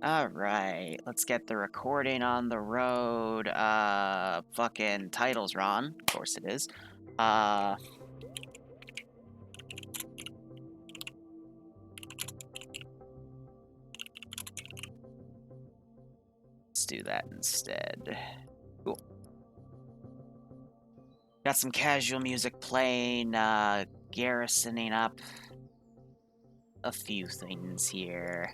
Alright, let's get the recording on the road. Fucking title's Ron. Of course it is. Let's do that instead. Cool. Got some casual music playing, garrisoning up a few things here.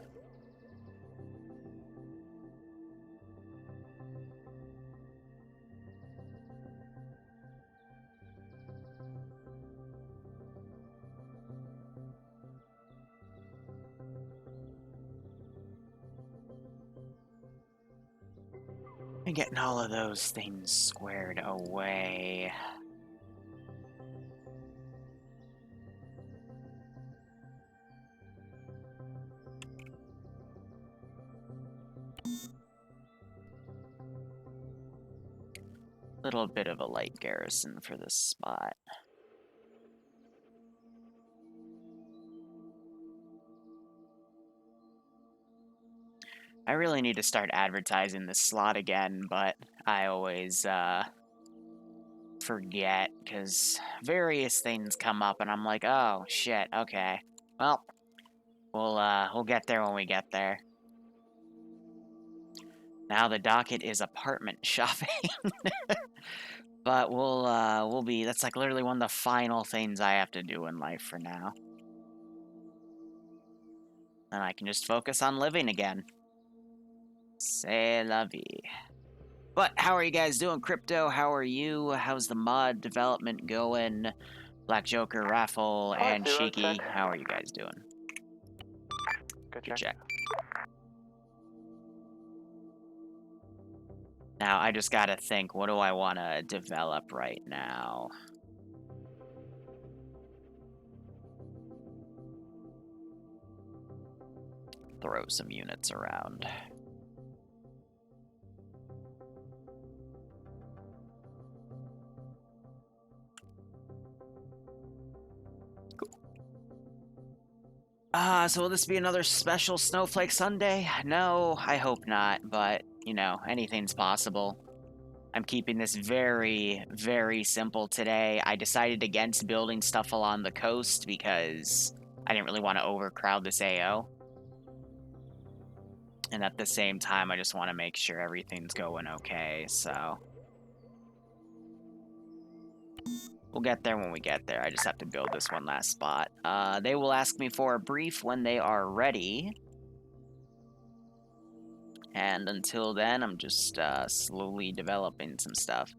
And getting all of those things squared away. Little bit of a light garrison for this spot. I really need to start advertising this slot again, but I always, forget, because various things come up, and I'm like, oh, shit, okay. Well, we'll get there when we get there. Now the docket is apartment shopping. But we'll be, that's like literally one of the final things I have to do in life for now. And I can just focus on living again. C'est la vie. But how are you guys doing, Crypto? How are you? How's the mod development going? Black Joker, Raffle, and Shiki, how are you guys doing? Good check. Now, I just gotta think, what do I want to develop right now? Throw some units around. So will this be another special Snowflake Sunday? No, I hope not, but, you know, anything's possible. I'm keeping this very, very simple today. I decided against building stuff along the coast because I didn't really want to overcrowd this AO. And at the same time, I just want to make sure everything's going okay, so... We'll get there when we get there. I just have to build this one last spot. They will ask me for a brief when they are ready. And until then, I'm just slowly developing some stuff.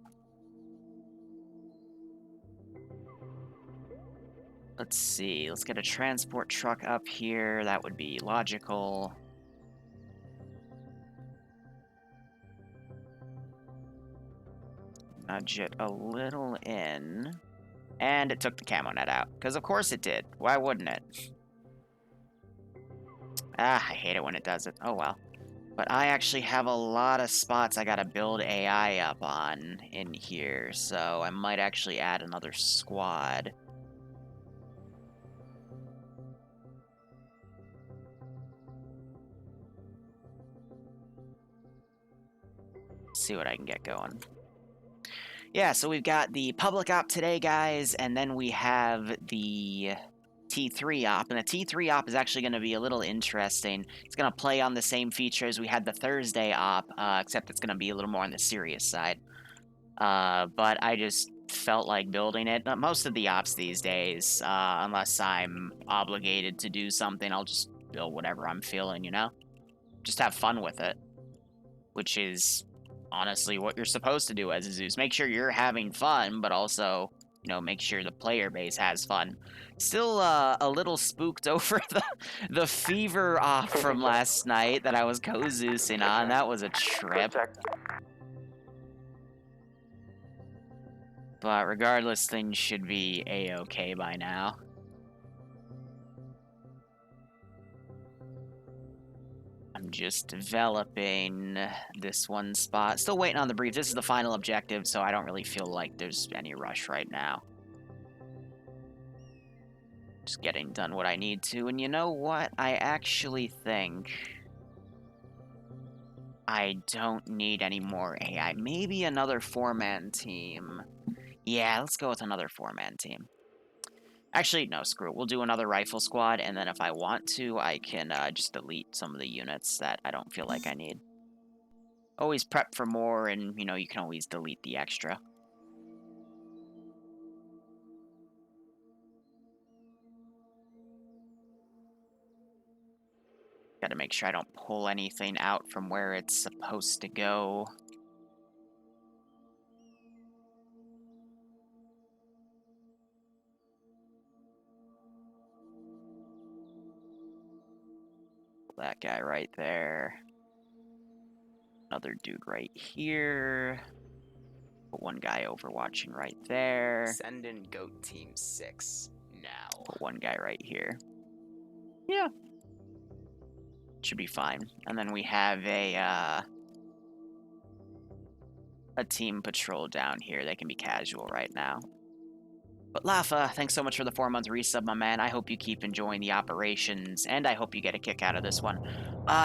Let's see. Let's get a transport truck up here. That would be logical. Nudge it a little in. And it took the camo net out. Because of course it did. Why wouldn't it? I hate it when it does it. Oh well. But I actually have a lot of spots I gotta build AI up on in here. So I might actually add another squad. See what I can get going. Yeah, so we've got the public op today, guys, and then we have the T3 op, and the T3 op is actually going to be a little interesting. It's going to play on the same features we had the Thursday op, except it's going to be a little more on the serious side. But I just felt like building it. Most of the ops these days, unless I'm obligated to do something, I'll just build whatever I'm feeling, you know? Just have fun with it, which is honestly what you're supposed to do as a Zeus. Make sure you're having fun, but also, you know, make sure the player base has fun. Still a little spooked over the fever off from last night that I was co-Zeusing on. That was a trip. But regardless, things should be a-okay by now. I'm just developing this one spot. Still waiting on the brief. This is the final objective, so I don't really feel like there's any rush right now. Just getting done what I need to. And you know what? I actually think I don't need any more AI. Maybe another 4-man team. Yeah, let's go with another 4-man team. Actually, no, screw it. We'll do another rifle squad, and then if I want to, I can just delete some of the units that I don't feel like I need. Always prep for more, and, you know, you can always delete the extra. Gotta make sure I don't pull anything out from where it's supposed to go. That guy right there. Another dude right here. Put one guy overwatching right there. Send in Goat Team 6 now. Put one guy right here. Yeah. Should be fine. And then we have a team patrol down here. They can be casual right now. But Lafa, thanks so much for the 4-month resub, my man. I hope you keep enjoying the operations, and I hope you get a kick out of this one.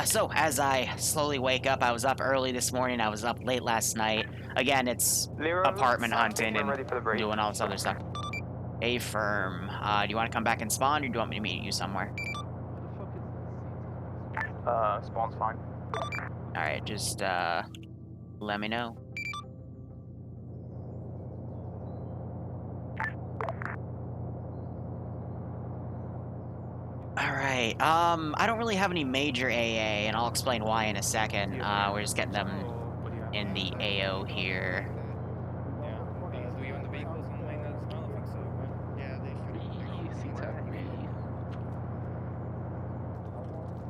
So, as I slowly wake up, I was up early this morning, I was up late last night. Again, it's Liru, apartment hunting and ready for the break. doing all this other stuff. A-firm. Do you want to come back and spawn, or do you want me to meet you somewhere? Spawn's fine. Alright, just, let me know. Alright, I don't really have any major AA, and I'll explain why in a second. We're just getting them in the AO here. Do you want the vehicles on the main as well? I think so, right? Yeah, they should.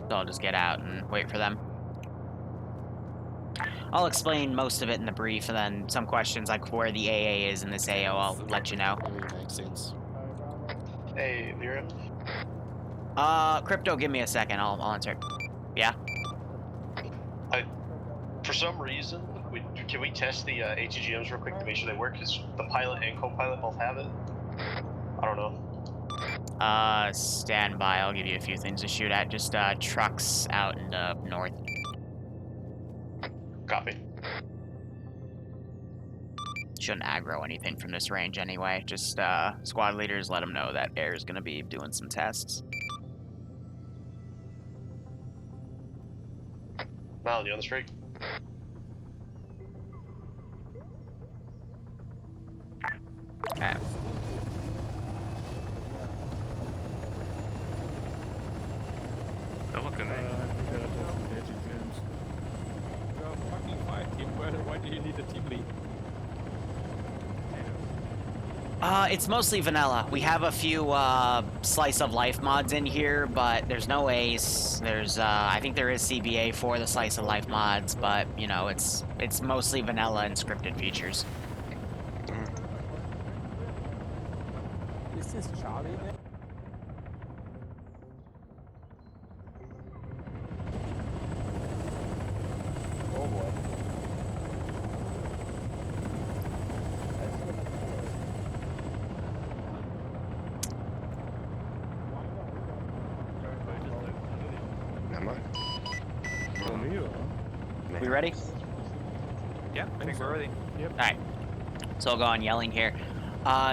So I'll just get out and wait for them. I'll explain most of it in the brief, and then some questions like where the AA is in this AO, I'll let you know. Makes sense. Hey, Liru. Crypto, give me a second, I'll answer it. Yeah? For some reason, can we test the ATGMs real quick to make sure they work? Because the pilot and co-pilot both have it. I don't know. Stand by, I'll give you a few things to shoot at. Just, trucks out in the north. Copy. Shouldn't aggro anything from this range anyway. Just, squad leaders, let them know that air is gonna be doing some tests. Mal, you on the street? Okay. They're looking at Why do you need a team lead? It's mostly vanilla. We have a few, slice of life mods in here, but there's no ace. There's, I think there is CBA for the slice of life mods, but, you know, it's mostly vanilla and scripted features. Is this Charlie there? Oh boy. Am I? We ready? Yeah, I think we're ready. Alright. So I'll go on yelling here.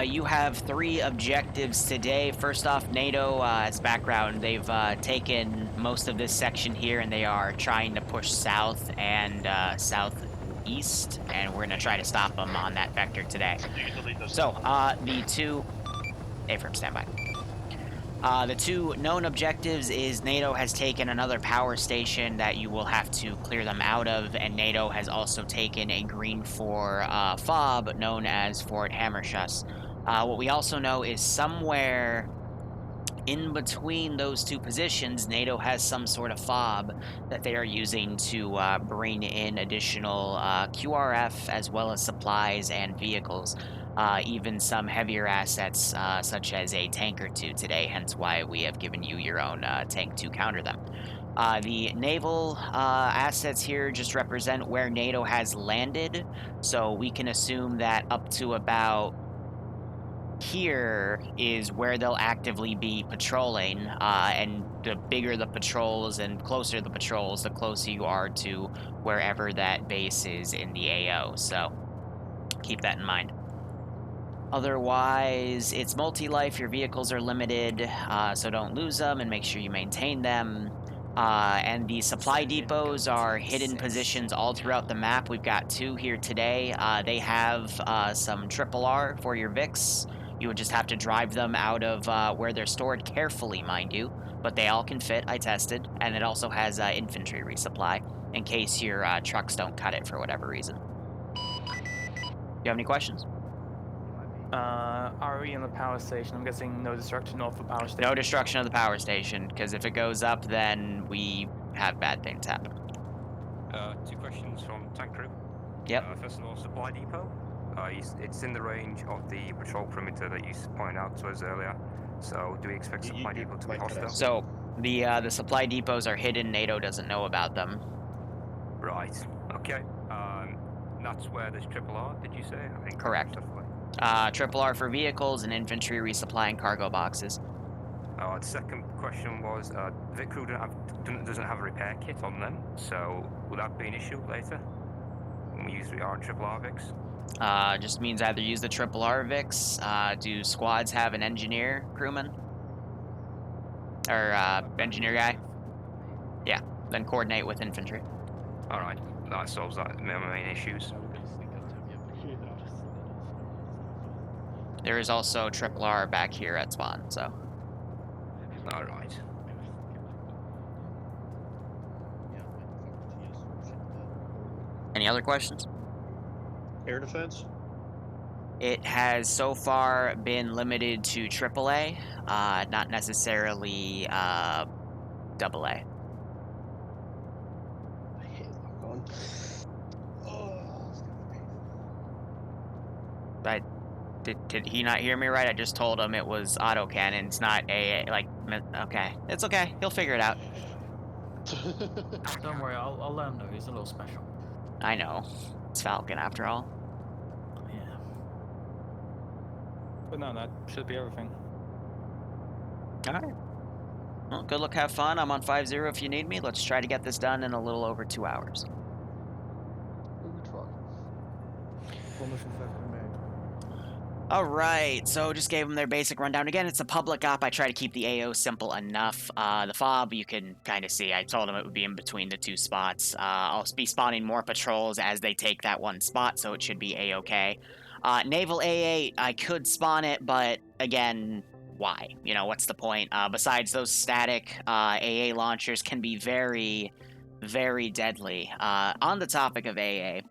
You have 3 objectives today. First off, NATO, as background, they've taken most of this section here, and they are trying to push south and southeast, and we're going to try to stop them on that vector today. You can delete those. So, the 2... A-firm, standby. The 2 known objectives is NATO has taken another power station that you will have to clear them out of, and NATO has also taken a green 4 fob known as Fort Hammerschuss. What we also know is somewhere in between those 2 positions, NATO has some sort of fob that they are using to bring in additional QRF as well as supplies and vehicles. Even some heavier assets, such as a tank or 2 today, hence why we have given you your own tank to counter them. The naval assets here just represent where NATO has landed, so we can assume that up to about here is where they'll actively be patrolling, and the bigger the patrols and closer the patrols, the closer you are to wherever that base is in the AO. So keep that in mind. Otherwise, it's multi-life. Your vehicles are limited, so don't lose them and make sure you maintain them. And the supply depots are hidden positions all throughout the map. We've got 2 here today. They have some RRR for your VIX. You would just have to drive them out of where they're stored carefully, mind you. But they all can fit, I tested. And it also has infantry resupply in case your trucks don't cut it for whatever reason. Do you have any questions? Are we in the power station? I'm guessing no destruction of the power station. No destruction of the power station, because if it goes up, then we have bad things happen. 2 questions from tank crew. Yep. First of all, supply depot. It's in the range of the patrol perimeter that you pointed out to us earlier. So, do we expect supply depot to be hostile? So the supply depots are hidden. NATO doesn't know about them. Right. Okay. That's where there's RRR. Did you say? I think Correct. RRR for vehicles and infantry resupply and cargo boxes. The second question was, Vic crew doesn't have a repair kit on them, so will that be an issue later when we use the R and RRR VIX? Just means either use the RRR VIX. Do squads have an engineer crewman? Or engineer guy? Yeah, then coordinate with infantry. Alright, that solves that main issues. There is also RRR back here at spawn, so. Alright. Any other questions? Air defense? It has so far been limited to AAA, not necessarily AA. I hate lock on. But did he not hear me right? I just told him it was autocannons, not AA. Like, okay, it's okay. He'll figure it out. Don't worry, I'll let him know. He's a little special. I know. It's Falcon after all. Yeah. But no, that should be everything. Alright. Well, good luck, have fun. I'm on 5-0 if you need me. Let's try to get this done in a little over 2 hours. Alright, so just gave them their basic rundown. Again, it's a public op. I try to keep the AO simple enough. The FOB, you can kind of see. I told them it would be in between the 2 spots. I'll be spawning more patrols as they take that 1 spot, so it should be A-okay. Naval AA, I could spawn it, but again, why? You know, what's the point? Besides, those static AA launchers can be very, very deadly. On the topic of AA,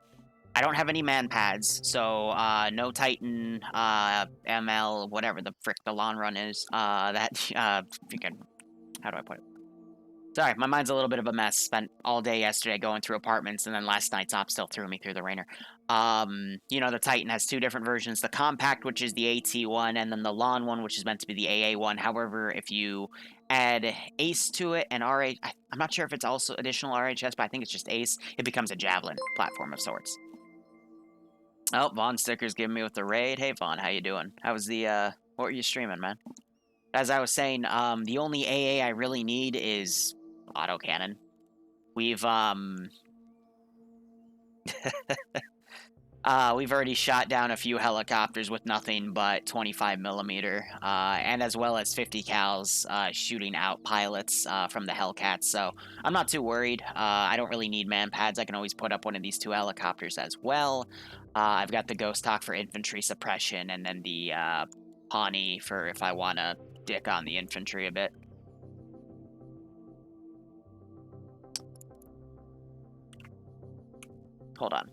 I don't have any man pads, so no Titan, ML, whatever the frick the lawn run is. Freaking, how do I put it? Sorry, my mind's a little bit of a mess. Spent all day yesterday going through apartments, and then last night's op still threw me through the rainer. You know, the Titan has 2 different versions. The compact, which is the AT one, and then the lawn one, which is meant to be the AA one. However, if you add Ace to it and RH, I'm not sure if it's also additional RHS, but I think it's just Ace, it becomes a Javelin platform of sorts. Oh, Vaughn Sticker's giving me with the raid. Hey, Vaughn, how you doing? How was the, what were you streaming, man? As I was saying, the only AA I really need is autocannon. We've already shot down a few helicopters with nothing but 25mm, and as well as 50 cals shooting out pilots from the Hellcats, so I'm not too worried. I don't really need man pads. I can always put up one of these 2 helicopters as well. I've got the Ghost Hawk for infantry suppression, and then the Pawnee for if I want to dick on the infantry a bit. Hold on.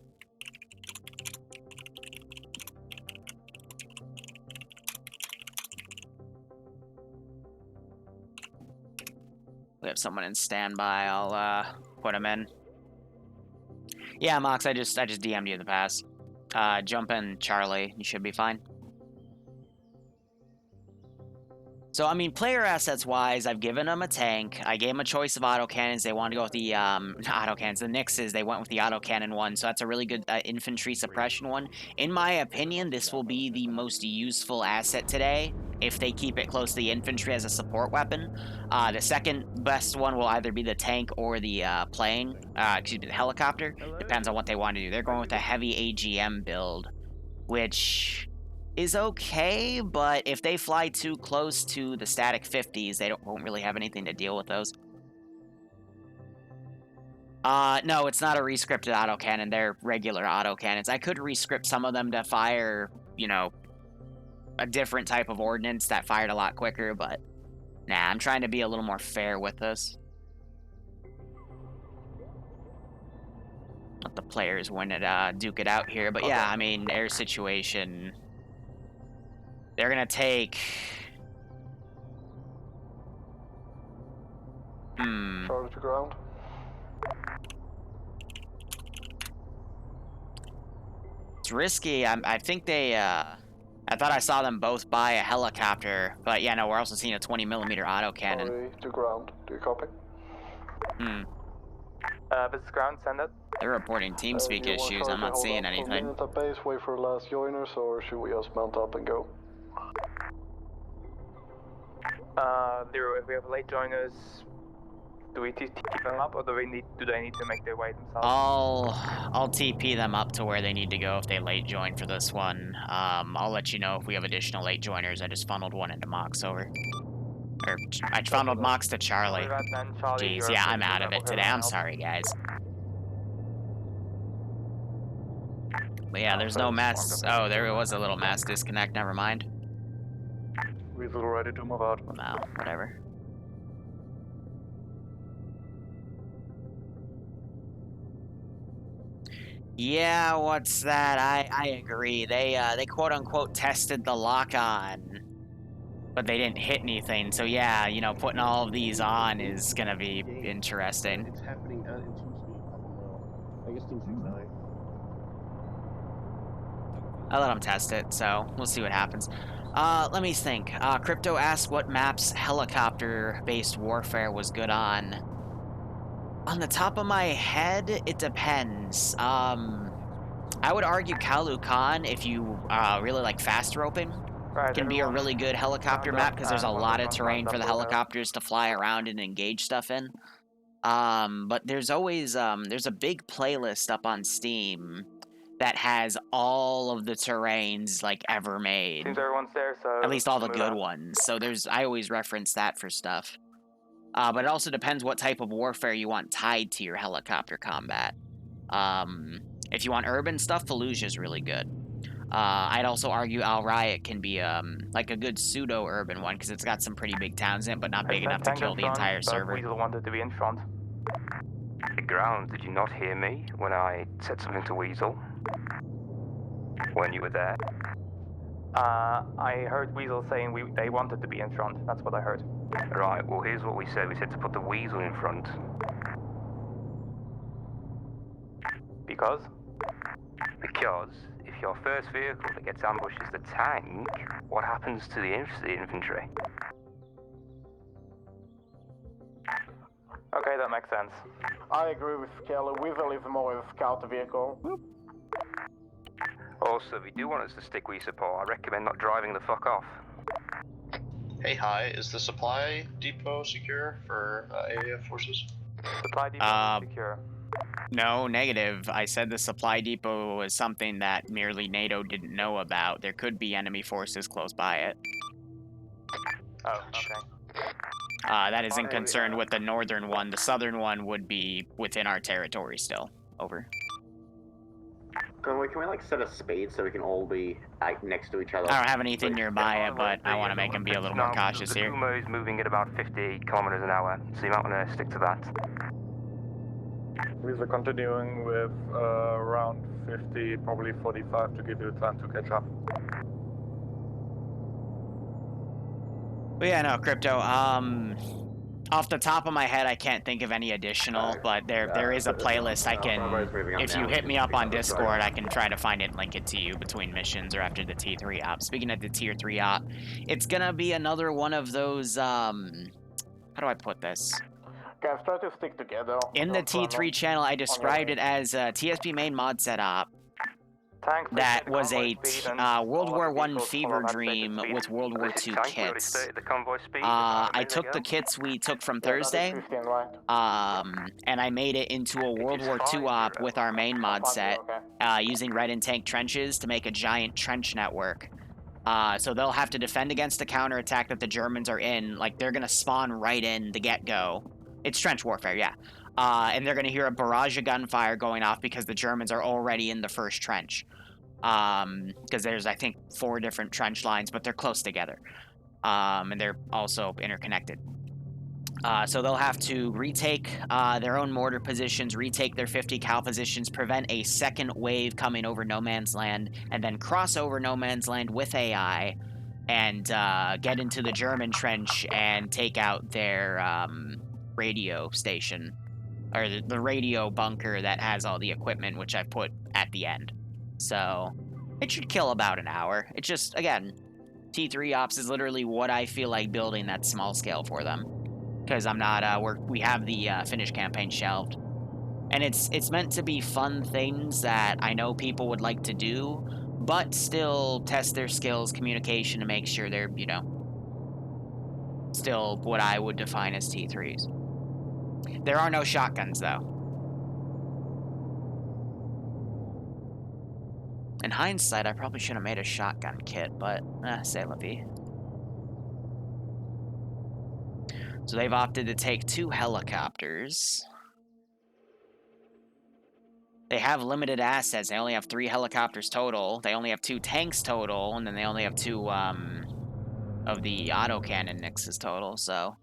We have someone in standby. I'll put him in. Yeah, Mox, I just DM'd you in the past. Jump in, Charlie. You should be fine. So, I mean, player assets wise, I've given them a tank. I gave them a choice of autocannons. They wanted to go with the autocannons, the Nixes. They went with the autocannon one. So that's a really good infantry suppression one. In my opinion, this will be the most useful asset today if they keep it close to the infantry as a support weapon. The second best one will either be the tank or the plane. Excuse me, the helicopter. Depends on what they want to do. They're going with a heavy AGM build, which is okay, but if they fly too close to the static 50s, they won't really have anything to deal with those. No, it's not a rescripted autocannon. They're regular autocannons. I could rescript some of them to fire, you know, a different type of ordnance that fired a lot quicker, but nah, I'm trying to be a little more fair with this. Let the players win it, duke it out here, but yeah, I mean, air situation... They're gonna take... Charge to ground. It's risky. I think they, I thought I saw them both buy a helicopter, but yeah, no, we're also seeing a 20mm autocannon. Sorry, to ground. Do you copy? This is ground, send it. They're reporting TeamSpeak issues. I'm not seeing anything. Minute at base, wait for last joiners, or should we just mount up and go? Liru, if we have late joiners, do we TP them up, or do they need to make their way themselves? I'll TP them up to where they need to go if they late join for this one. I'll let you know if we have additional late joiners. I just funneled one into Mox over. Or, I funneled Mox to Charlie. Jeez, yeah, I'm out of it today. I'm sorry, guys. But yeah, there's no mass... Oh, there was a little mass disconnect. Never mind. Weasel ready to move out. Well, no, whatever. Yeah, what's that? I agree. They quote unquote tested the lock-on, but they didn't hit anything. So yeah, you know, putting all of these on is gonna be interesting. It's happening in TeamSpeak. I guess TeamSpeak's now. I'll let them test it, so we'll see what happens. Let me think. Crypto asked what maps helicopter-based warfare was good on. On the top of my head, it depends. I would argue Kalu Khan, if you really like fast roping, can be a really good helicopter map because there's a lot of terrain for the helicopters to fly around and engage stuff in. But there's always there's a big playlist up on Steam that has all of the terrains like ever made. Seems everyone's there, so at least all the good ones. So I always reference that for stuff. But it also depends what type of warfare you want tied to your helicopter combat. If you want urban stuff, Fallujah's really good. I'd also argue Al Riot can be like a good pseudo-urban one because it's got some pretty big towns in it, but not big enough to kill the entire server. Weasel wanted to be in front. The ground, did you not hear me when I said something to Weasel? When you were there? I heard Weasel saying they wanted to be in front. That's what I heard. Right, well here's what we said. We said to put the Weasel in front. Because? Because if your first vehicle that gets ambushed is the tank, what happens to the infantry? Okay, that makes sense. I agree with Kelly. Weasel is more of a scout vehicle. Also, if you do want us to stick with support, I recommend not driving the fuck off. Hey, hi. Is the supply depot secure for AAF forces? Supply depot is secure. No, negative. I said the supply depot was something that merely NATO didn't know about. There could be enemy forces close by it. Oh, okay. That isn't concerned with the northern one. The southern one would be within our territory still. Over. Can we like set a speed so we can all be next to each other? I don't have anything nearby it, but I want to make them be a little more cautious here. The Kumo is moving at about 50 kilometers an hour, so you might want to stick to that. We're continuing with around 50, probably 45 to give you time to catch up. But yeah, no, Crypto, Off the top of my head, I can't think of any additional, but there is a playlist I can. If you hit me up on Discord, I can try to find it and link it to you between missions or after the T3 op. Speaking of the Tier 3 op, it's gonna be another one of those. How do I put this? Guys, try to stick together. In the T3 channel, I described it as a TSB main mod set op. That was a World War I fever dream with World War II kits. I took the kits we took from Thursday, and I made it into a World War II op with our main mod set, using red and tank trenches to make a giant trench network. So they'll have to defend against the counterattack that the Germans are in. Like, they're going to spawn right in the get-go. It's trench warfare, yeah. And they're going to hear a barrage of gunfire going off because the Germans are already in the first trench. Because there's, I think, 4 different trench lines, but they're close together. And they're also interconnected. So they'll have to retake their own mortar positions, retake their 50 cal positions, prevent a second wave coming over no man's land, and then cross over no man's land with AI and get into the German trench and take out their radio station, or the radio bunker that has all the equipment, which I've put at the end. So it should kill about an hour. It's just, again, T3 Ops is literally what I feel like building that small scale for them. Because I'm not, we have the Finnish campaign shelved. And it's meant to be fun things that I know people would like to do, but still test their skills, communication, to make sure they're, you know, still what I would define as T3s. There are no shotguns, though. In hindsight, I probably should have made a shotgun kit, but, c'est la vie. So they've opted to take 2 helicopters. They have limited assets. They only have 3 helicopters total. They only have 2 tanks total, and then they only have 2 of the autocannon nixes total, so...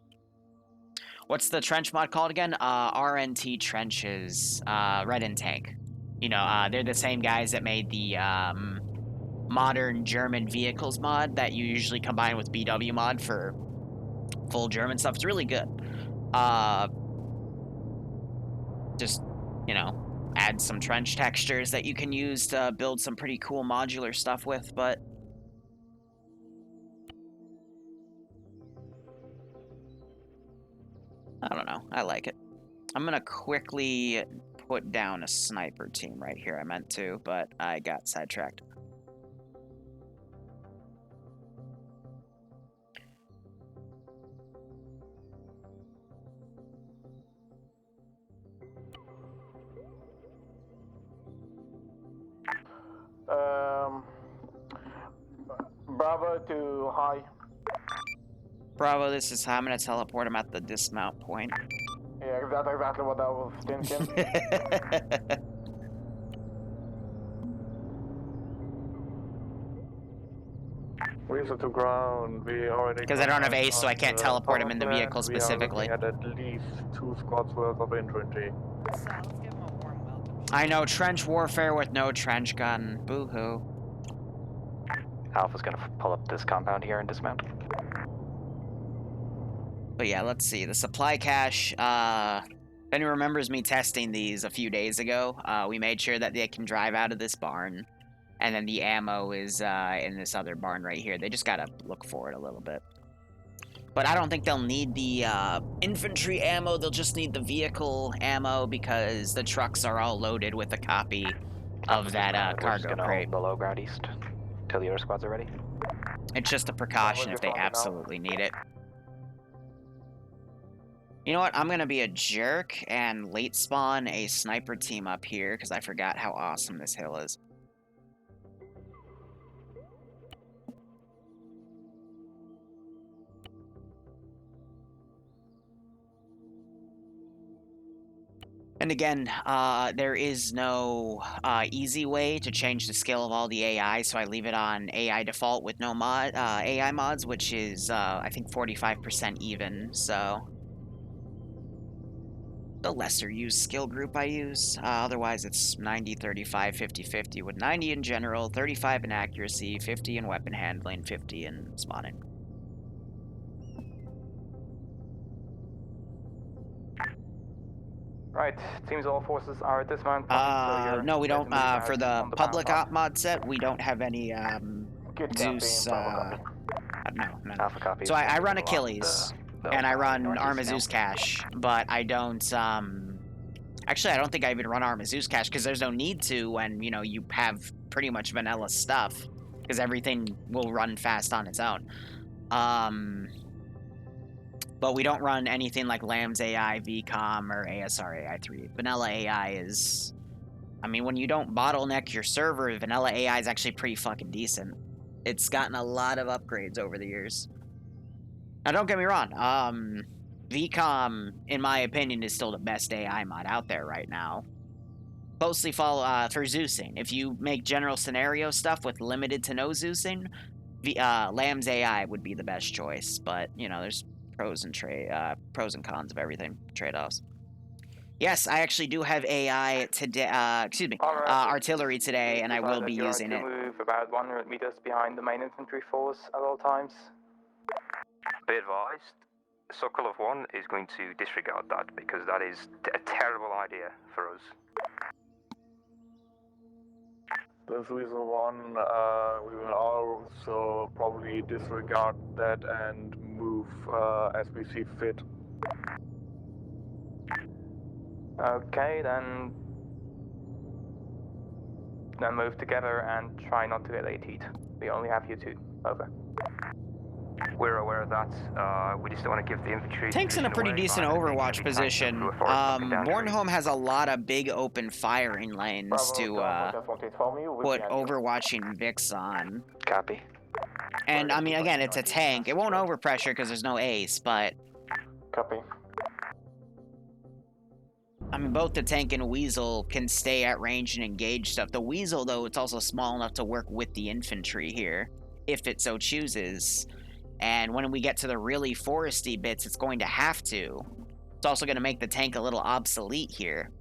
What's the trench mod called again? RNT Trenches, Red and Tank. You know, they're the same guys that made the modern German vehicles mod that you usually combine with BW mod for full German stuff. It's really good. Just, you know, add some trench textures that you can use to build some pretty cool modular stuff with, but... I don't know. I like it. I'm gonna quickly put down a sniper team right here. I meant to, but I got sidetracked. Bravo to high. Bravo, this is how I'm gonna teleport him at the dismount point. Yeah, that's exactly what I was thinking. Weasel to ground. We already. Because I don't have ace, so I can't teleport him in the vehicle We are specifically. looking at least 2 squads worth of infantry. So let's give him a warm welcome. I know, trench warfare with no trench gun. Boo-hoo. Alpha's gonna pull up this compound here and dismount. But yeah, let's see. The supply cache, if anyone remembers me testing these a few days ago, we made sure that they can drive out of this barn. And then the ammo is in this other barn right here. They just gotta look for it a little bit. But I don't think they'll need the infantry ammo. They'll just need the vehicle ammo because the trucks are all loaded with a copy of that cargo crate. The low ground east till your squads are ready. It's just a precaution if they absolutely need it. You know what? I'm gonna be a jerk and late spawn a sniper team up here because I forgot how awesome this hill is. And again, there is no easy way to change the skill of all the AI, so I leave it on AI default with no mod AI mods, which is I think 45% even. So the lesser used skill group I use. Otherwise, it's 90, 35, 50, 50 with 90 in general, 35 in accuracy, 50 in weapon handling, 50 in spawning. Right, seems all forces are at this moment. No, we don't, for the public op mod set, we don't have any, Good Zeus, copy. no. Alpha copy. So I run Achilles, and I run Arma Zeus Cache, but I don't, actually, I don't think I even run Arma Zeus Cache, because there's no need to when, you know, you have pretty much vanilla stuff, because everything will run fast on its own. But we don't run anything like Lamb's AI, VCOM, or ASR AI3. Vanilla AI is... I mean, when you don't bottleneck your server, vanilla AI is actually pretty fucking decent. It's gotten a lot of upgrades over the years. Now, don't get me wrong. VCOM, in my opinion, is still the best AI mod out there right now. Closely follow for Zeusing. If you make general scenario stuff with limited to no Zeusing, Lamb's AI would be the best choice. But, you know, there's pros and cons of everything, trade-offs. Yes, I actually do have AI today. Artillery today, and I will be using it. Move about 100 meters behind the main infantry force at all times. Be advised, Circle of One is going to disregard that because that is a terrible idea for us. That's reason one, we will also probably disregard that and move as we see fit. Okay, then move together and try not to get AT'd. We only have you two. Over. We're aware of that. We just don't want to give the infantry... Tank's in a pretty decent overwatch position. Bornholm has a lot of big open firing lanes to put overwatching Vix on. Copy. And, I mean, again, it's a tank. It won't overpressure because there's no ace, but... Copy. I mean, both the tank and Weasel can stay at range and engage stuff. The Weasel, though, it's also small enough to work with the infantry here, if it so chooses. And when we get to the really foresty bits, it's going to have to. It's also going to make the tank a little obsolete here.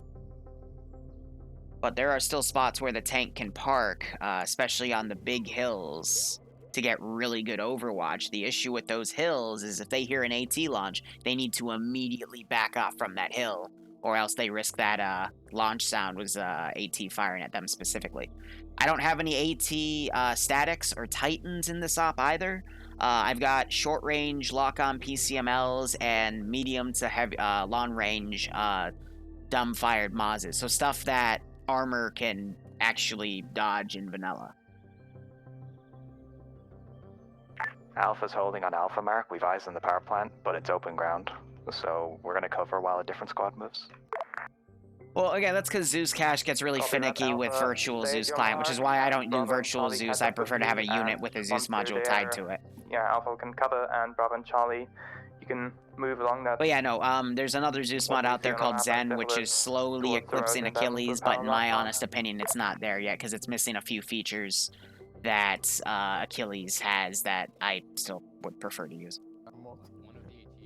But there are still spots where the tank can park, especially on the big hills, to get really good overwatch. The issue with those hills is if they hear an AT launch, they need to immediately back off from that hill, or else they risk that launch sound was AT firing at them specifically. I don't have any AT statics or Titans in this op either. I've got short-range lock-on PCMLs and medium to heavy, long-range dumb-fired Mazes. So stuff that armor can actually dodge in vanilla. Alpha's holding on Alpha Mark. We've eyes on the power plant, but it's open ground. So we're going to cover while a different squad moves. Well, again, that's because Zeus Cache gets really finicky with virtual Zeus client, which is why I don't do virtual Zeus. I prefer to have a unit with a Zeus module tied to it. Yeah, Alpha can cover, and Bravo and Charlie, you can move along that. But yeah, no, there's another Zeus mod out there called Zen, which is slowly eclipsing Achilles, but in my honest opinion, it's not there yet, because it's missing a few features that Achilles has that I still would prefer to use.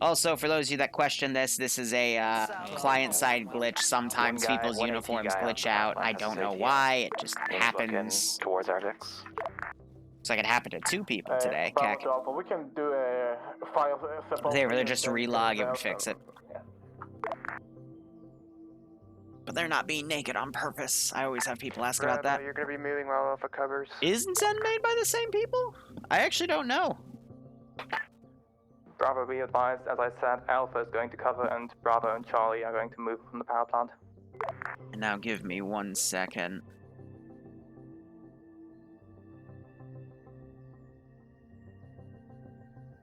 Also, for those of you that question this is a client-side glitch. Sometimes people's uniforms glitch out. I don't know why. It just happens. Towards Ardix. It's like it happened to 2 people today. We can do a file. They're just relog and fix it. But they're not being naked on purpose. I always have people ask about that. You're going to be moving well off of covers. Isn't Zen made by the same people? I actually don't know. Bravo, be advised, as I said, Alpha is going to cover, and Bravo and Charlie are going to move from the power plant. And now give me 1 second.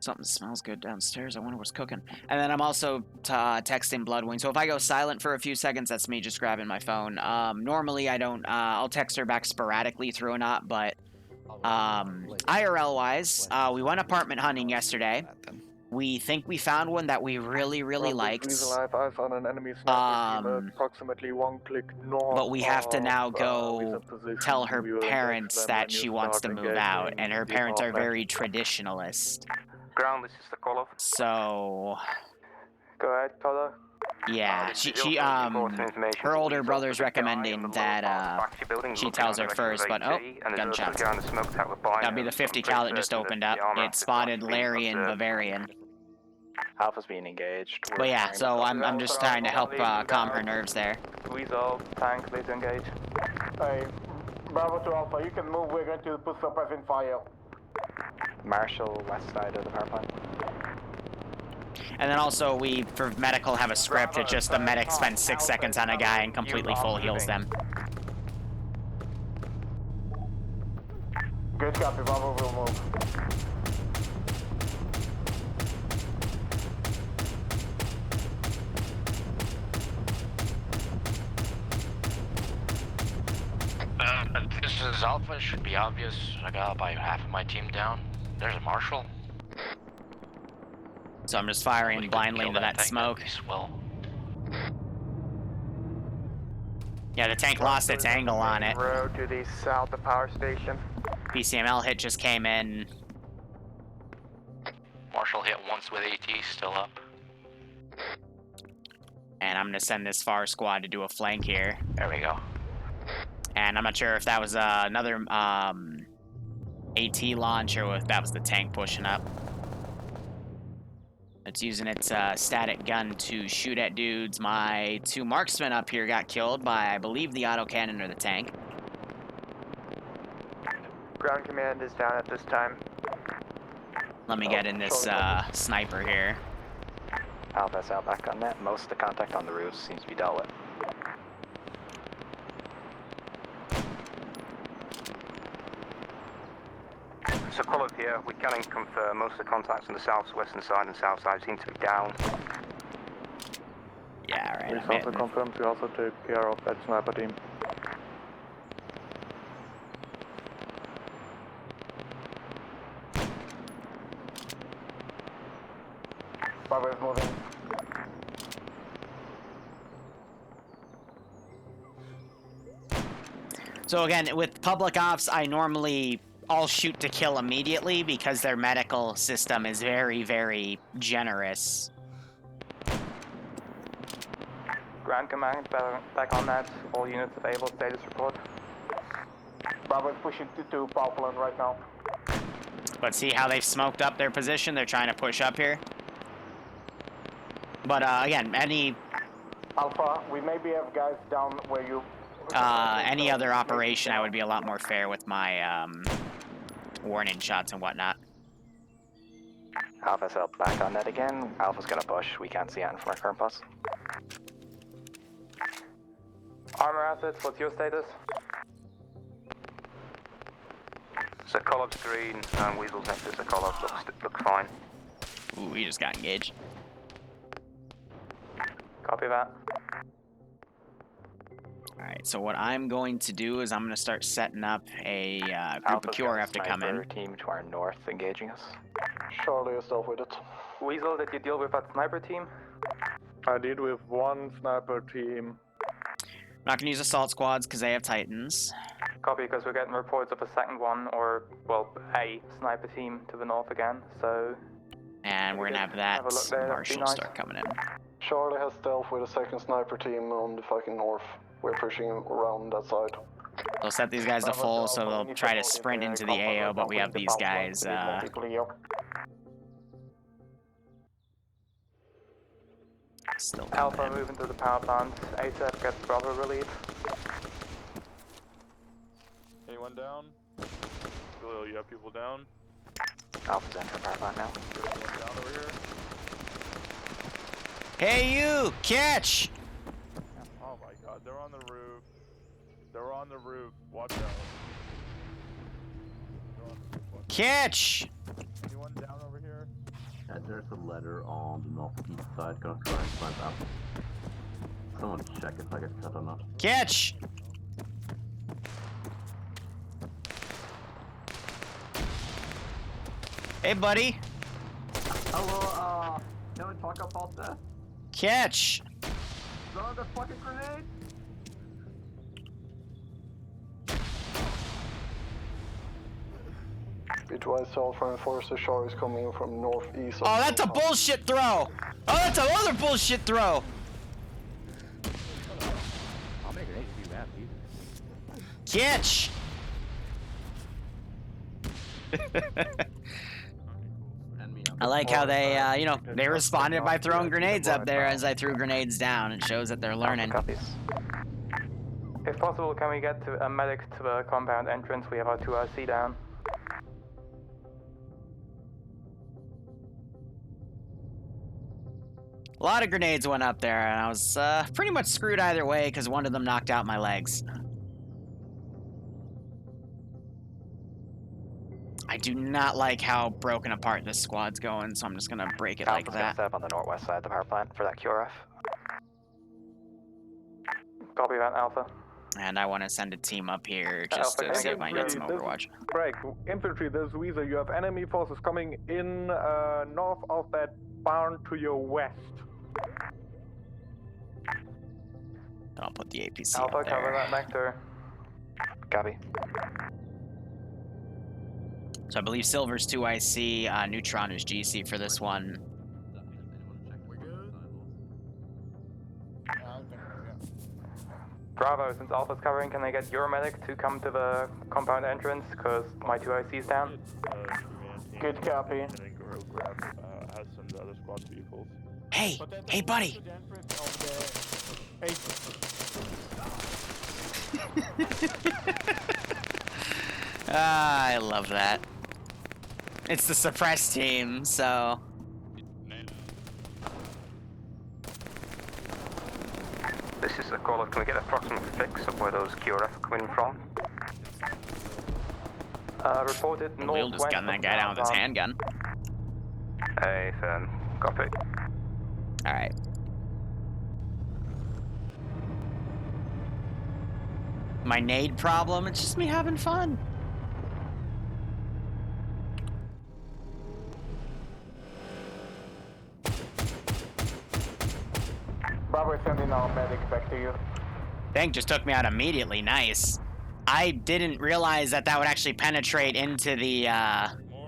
Something smells good downstairs. I wonder what's cooking. And then I'm also texting Bloodwing. So if I go silent for a few seconds, that's me just grabbing my phone. Normally I don't. I'll text her back sporadically through an op, but IRL-wise, we went apartment hunting yesterday. We think we found one that we really liked. Approximately 1 click north. But we have to now go tell her parents that she wants to move out, and her parents are very traditionalist. Ground, this is the call-off. So... Go ahead, Polo. Yeah, her older brother's recommending that, she tells her first, but, oh, gunshots. That'll be the 50 cal that just opened up. It spotted Larry and Bavarian. Alpha's being engaged. But yeah, so I'm just trying to help calm her nerves there. Weasel, tank, please engage. Hey, Bravo to Alpha, you can move. We're going to put suppress in fire. Marshall, west side of the power plant. And then also we, for medical, have a script. It's just the medic spends 6 seconds on a guy and completely full heals them. Good copy, Bravo will move. This is Alpha, it should be obvious. I got about half of my team down. There's a Marshal. So I'm just firing blindly into that smoke. Well. Yeah, the tank lost its angle on it. Road to the south of power station. PCML hit just came in. Marshal hit once with AT, still up. And I'm gonna send this far squad to do a flank here. There we go. And I'm not sure if that was another AT launch or if that was the tank pushing up. It's using its static gun to shoot at dudes. My 2 marksmen up here got killed by, I believe, the autocannon or the tank. Ground command is down at this time. Let me get in this sniper here. Alpha's out back on net. Most of the contact on the roofs seems to be dealt with. So call up here, we can confirm most of the contacts on the southwestern side and south side seem to be down. Yeah, right. This also confirms we also take care of that sniper team. Bravo is moving. So again, with public ops, I normally all shoot to kill immediately because their medical system is very, very generous. Ground command back on that. All units available. Status report. Bravo is pushing to power plant right now. But see how they've smoked up their position? They're trying to push up here. But again, any Alpha, we maybe have guys down where you... any other operation, I would be a lot more fair with my warning shots and whatnot. Alpha's out back on net again. Alpha's gonna push. We can't see anything from our current bus. Armor assets, what's your status? So Collob's green and Weasel's next to the Collob looks fine. Ooh, he just got engaged. Copy that. Alright, so what I'm going to do is I'm going to start setting up a group Alpha's of QRF got a to come in. sniper team to our north engaging us. Charlie is still with it. Weasel, did you deal with that sniper team? I did with one sniper team. I'm not going to use assault squads because they have Titans. Copy, because we're getting reports of a second one, or, well, a sniper team to the north again, so... And we're going to have that Have a look there, that'd be Marshal nice. start coming in. Charlie has stealth with a second sniper team on the fucking north. We're pushing around that side. They'll set these guys to full, so they'll try to sprint into the AO, but we have these guys, still Alpha coming in. moving to the power plant. ASAP gets Bravo relief. Anyone down? Khalil, you have people down? Alpha's entering power plant now. Anyone down over here? Hey you! Catch! Oh my god, they're on the roof. They're on the roof. Watch out. They're on the roof. Watch Catch! Anyone down over here? There's a letter on the northeast side. Gonna try and find out. Someone check if I get cut or not. Catch! Hey buddy! Hello, can we talk about that? Catch! Throw the fucking grenade! Between Alpha and Force, Char is coming in from northeast. Oh, that's a bullshit throw! Oh, that's another bullshit throw! I'll make an HQ map, dude. Catch! I like how they, you know, they responded by throwing grenades up there as I threw grenades down. It shows that they're learning. Copies. If possible, can we get a medic to the compound entrance? We have our 2 IC down. A lot of grenades went up there, and I was pretty much screwed either way because one of them knocked out my legs. I do not like how broken apart this squad's going, so I'm just gonna break it like that. Set up on the northwest side of the power plant for that QRF. Copy that, Alpha. And I want to send a team up here just to see if I can get some Overwatch. Break. Infantry, there's Weezer. You have enemy forces coming in north of that barn to your west. I'll put the APC Alpha, up there. cover that vector. Copy. So I believe Silver's 2 IC, Neutron is GC for this one. Bravo, since Alpha's covering, can I get your medic to come to the compound entrance? Because my 2 IC's down. Good copy. Has some of the other squad vehicles. Hey, hey, buddy. I love that. It's the suppressed team, so. This is the caller. Can we get approximate fix of where those QRF are coming from? Reported We'll northwest. just gun that guy down with his handgun. Hey, firm. Copy. Alright. My nade problem, it's just me having fun. Bravo is sending our medic back to you. Thing just took me out immediately. Nice. I didn't realize that that would actually penetrate into the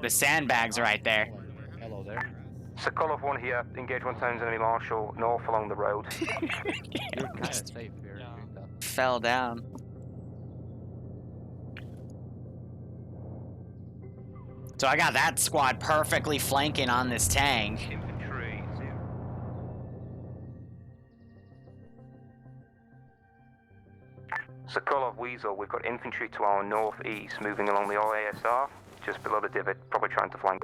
sandbags right there. Hello there. So call off 1 here. Engage 1 times enemy marshal north along the road. You're kind of safe here. Fell down. So I got that squad perfectly flanking on this tank. Infantry. So call off Weasel. We've got infantry to our northeast moving along the OASR, just below the divot, probably trying to flank.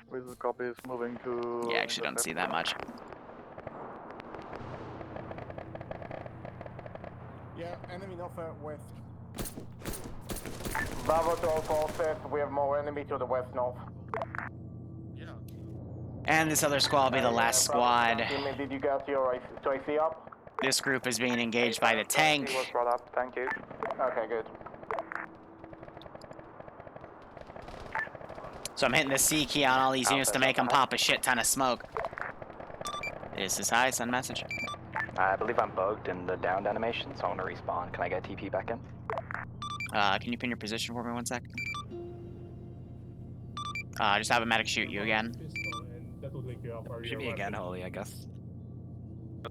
Weasel copy is moving to... Yeah, actually don't see that much. Yeah, enemy northwest. Bravo to all forces, we have more enemy to the west-north. And this other squad will be the last squad. Did you get your IC up? This group is being engaged by the tank. Was brought up, thank you. Okay, good. So I'm hitting the C key on all these units to make them pop a shit ton of smoke. This is high, send message. I believe I'm bugged in the downed animation, so I want to respawn. Can I get TP back in? Can you pin your position for me 1 sec? Just have a medic shoot you again. Shoot me again, Holy, I guess.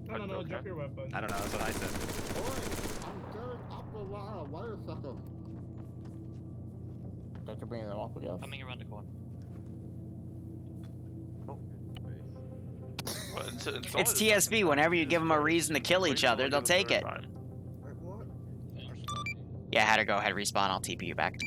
No, drop your weapon. I don't know, that's what I said. I'm going up the ladder, wait a second. Got to bring them up again. Coming around the corner. It's TSB. Whenever you give them a reason to kill each other, they'll take it. Yeah, had her go ahead respawn. I'll TP you back.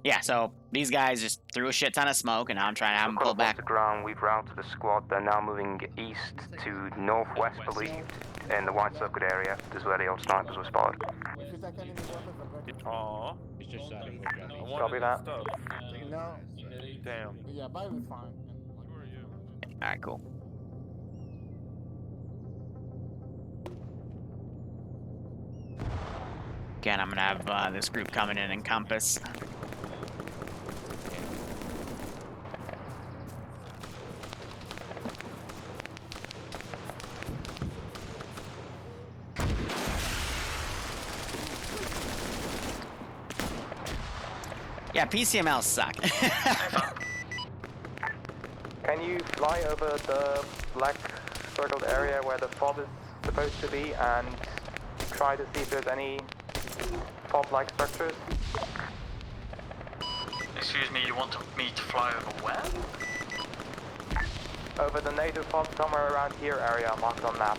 Yeah, so these guys just threw a shit ton of smoke, and now I'm trying to have them pull back. The ground, we've routed the squad. They're now moving east to northwest, believed, in the White Circuit area. This is where the old snipers were spotted. Aww. It's just Copy that. No. Damn. Yeah, Bobby's fine. Alright, cool. Again, I'm gonna have this group coming in and compass. Yeah, PCMLs suck. Can you fly over the black circled area where the VOD is supposed to be and try to see if there's any pod-like structures? Excuse me, you want me to fly over where? Over the native fob somewhere around here area marked on map.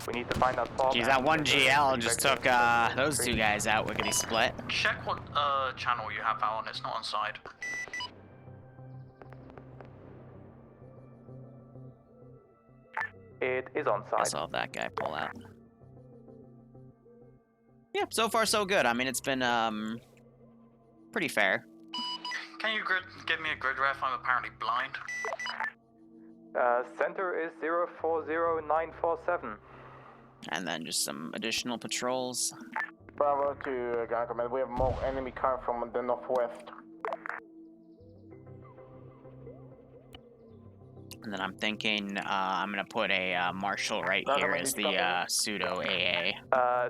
We need to find that fob. Geez, that one GL just took those two guys out wickety split. Check what channel you have out on, it's not on side. It is on side. I saw that guy pull out. Yeah, so far so good. I mean, it's been pretty fair. Can you give me a grid ref? I'm apparently blind. Center is 040947. And then just some additional patrols. Bravo to Ground Command. We have more enemy coming from the northwest. And then I'm thinking I'm gonna put a Marshal right here as the pseudo AA. I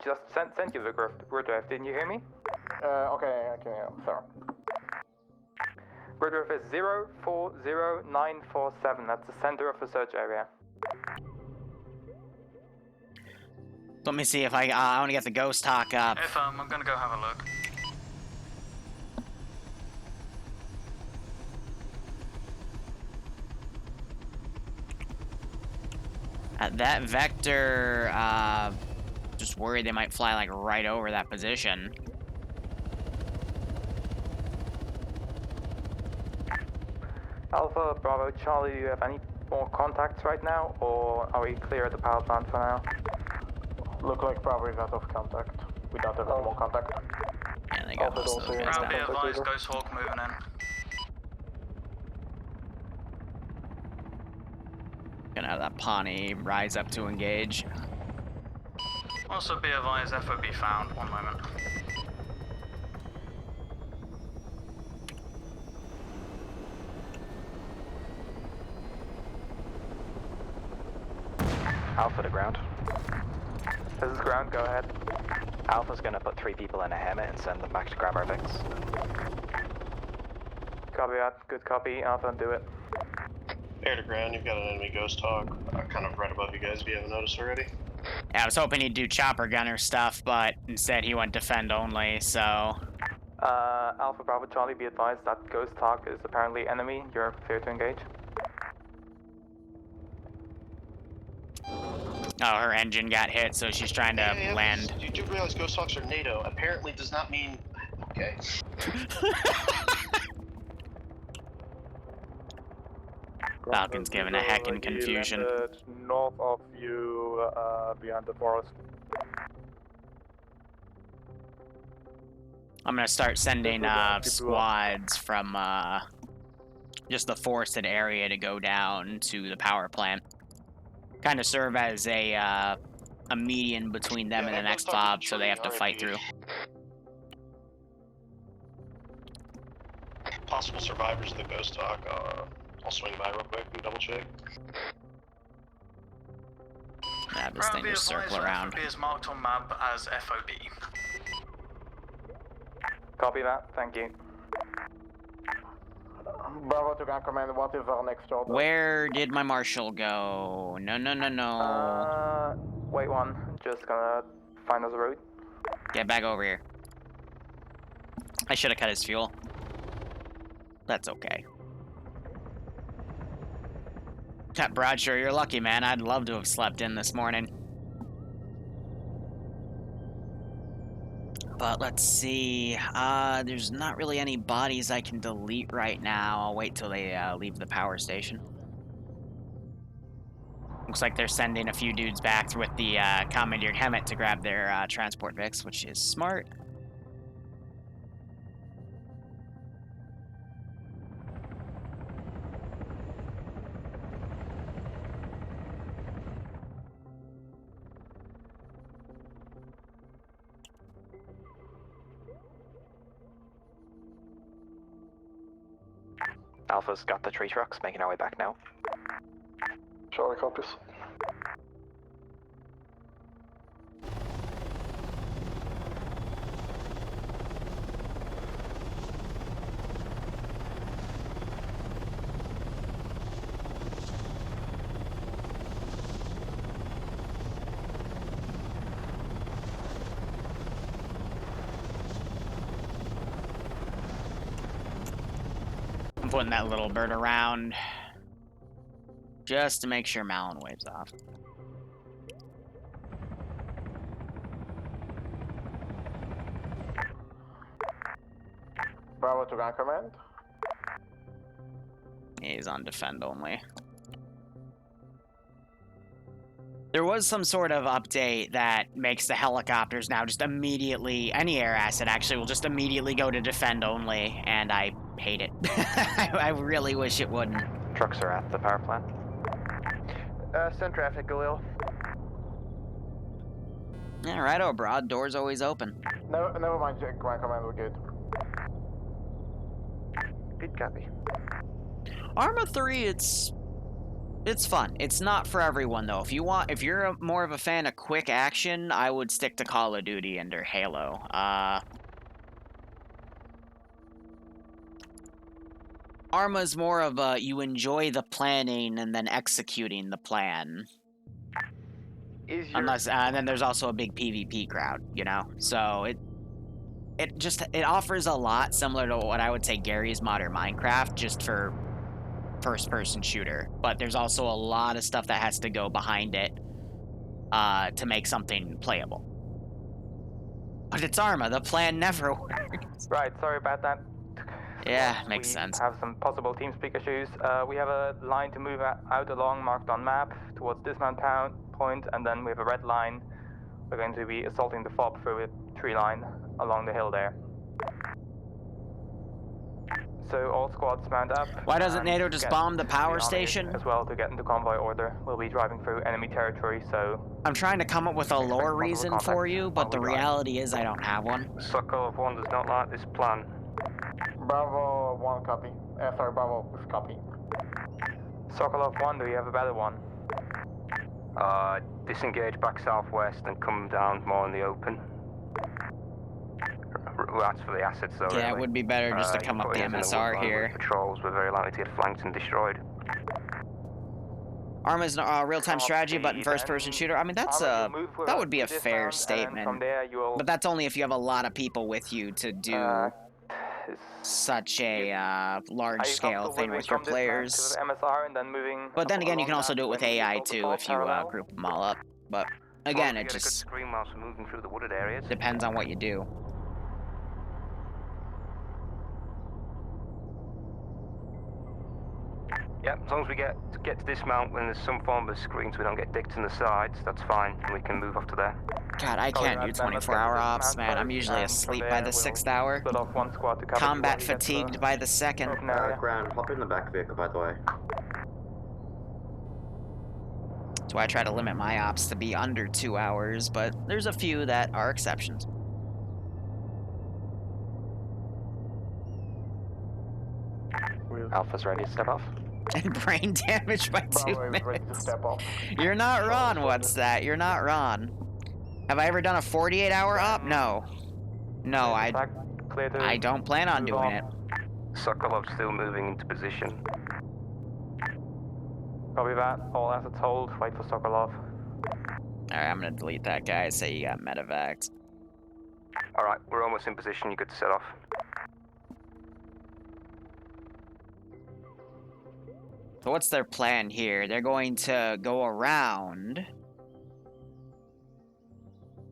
just sent you the grid ref. Didn't you hear me? Okay, I can hear. Sorry. Grid ref is 040947. That's the center of the search area. Let me see if I want to get the ghost talk up. If I'm gonna go have a look. At that vector, just worried they might fly like right over that position. Alpha, Bravo, Charlie, do you have any more contacts right now, or are we clear at the power plant for now? Look like Bravo is out of contact. We don't have any more contact. Yeah, they got most of those guys Ground be down. advised, Ghost Hawk moving in. Gonna have that Pawnee rise up to engage. Also be advised, FOB found. One moment. Alpha to ground. This is ground, go ahead. Alpha's gonna put 3 people in a helmet and send them back to grab our Vicks. Copy that, good copy. Alpha, do it. Air to ground, you've got an enemy ghost hawk kind of right above you guys if you haven't noticed already. Yeah, I was hoping he'd do chopper gunner stuff, but instead he went defend only, so... Alpha Bravo Charlie, be advised that Ghost Hawk is apparently enemy. You're clear to engage. Oh, her engine got hit, so she's trying to land. You do realize ghost hawks are NATO. Apparently does not mean... Okay. Falcon's given a heckin' confusion. North of you, behind the forest. I'm gonna start sending squads from just the forested area to go down to the power plant. Kind of serve as a median between them and the next fob, so they have to fight through. Possible survivors of the ghost hawk. I'll swing by real quick and double check. Yeah, this thing just circle around. FOB is marked on map as FOB. Copy that, thank you. Bravo to Ground Command, what is our next order? Where did my Marshal go? No. Wait one, just gonna find us a route. Get back over here. I should have cut his fuel. That's okay. Broadsure, you're lucky, man. I'd love to have slept in this morning. But let's see. There's not really any bodies I can delete right now. I'll wait till they leave the power station. Looks like they're sending a few dudes back with the commandeered Hemet to grab their transport Vicks, which is smart. Alpha's got the tree trucks, making our way back now. Charlie copies. putting that little bird around just to make sure Malin waves off. Bravo to ground command. He's on defend only. There was some sort of update that makes the helicopters now just immediately, any air asset actually will just immediately go to defend only, and I hate it. I really wish it wouldn't. Trucks are at the power plant. Send traffic, Galil. Yeah, righto, broad door's always open. Never mind, ground command, we're good. Good copy. Arma 3, it's fun. It's not for everyone though. If you're more of a fan of quick action, I would stick to Call of Duty and or Halo. Arma's more of a you enjoy the planning and then executing the plan. Unless then there's also a big PvP crowd, you know. So it offers a lot similar to what I would say Gary's Modern Minecraft, just for first-person shooter. But there's also a lot of stuff that has to go behind it to make something playable. But it's Arma. The plan never works. Right. Sorry about that. Yeah, makes sense. We have some possible TeamSpeak issues. We have a line to move out along, marked on map, towards dismount point, and then we have a red line. We're going to be assaulting the fob through a tree line along the hill there. So all squads mount up. Why doesn't NATO just bomb the power station? As well to get into convoy order. We'll be driving through enemy territory, so... I'm trying to come up with a lore reason for you, but the reality is I don't have one. Sokolov 1 does not like this plan. Bravo 1 copy. Sorry, Bravo is copy. Sokolov 1, do you have a better one? Disengage back southwest and come down more in the open. Well, that's for the assets though. Yeah, really. It would be better just to come up the MSR here. Patrols were very likely to get flanked and destroyed. Arma's a real-time strategy, but in first-person shooter. I mean, that would be a fair statement. But that's only if you have a lot of people with you to do such a large-scale thing with your players. But then again, you can also do it with AI too if you group them all up. But again, it just moving through the wooded areas. Depends on what you do. Yeah, as long as we get to dismount when there's some form of screen so we don't get dicked in the sides, that's fine, and we can move off to there. God, I can't do 24-hour ops, man. I'm usually asleep by the 6th hour. Combat fatigued by the 2nd. Ground, hop in the back vehicle, by the way. That's why I try to limit my ops to be under 2 hours, but there's a few that are exceptions. Alpha's ready to step off. And brain damage by 2 minutes. You're not wrong, what's that? You're not wrong. Have I ever done a 48-hour op? No. No, I don't plan on doing it. Sokolov's still moving into position. Copy that. All assets hold. Wait for Sokolov. Alright, I'm gonna delete that guy. Say you got medevac. Alright, we're almost in position. You good to set off. So what's their plan here? They're going to go around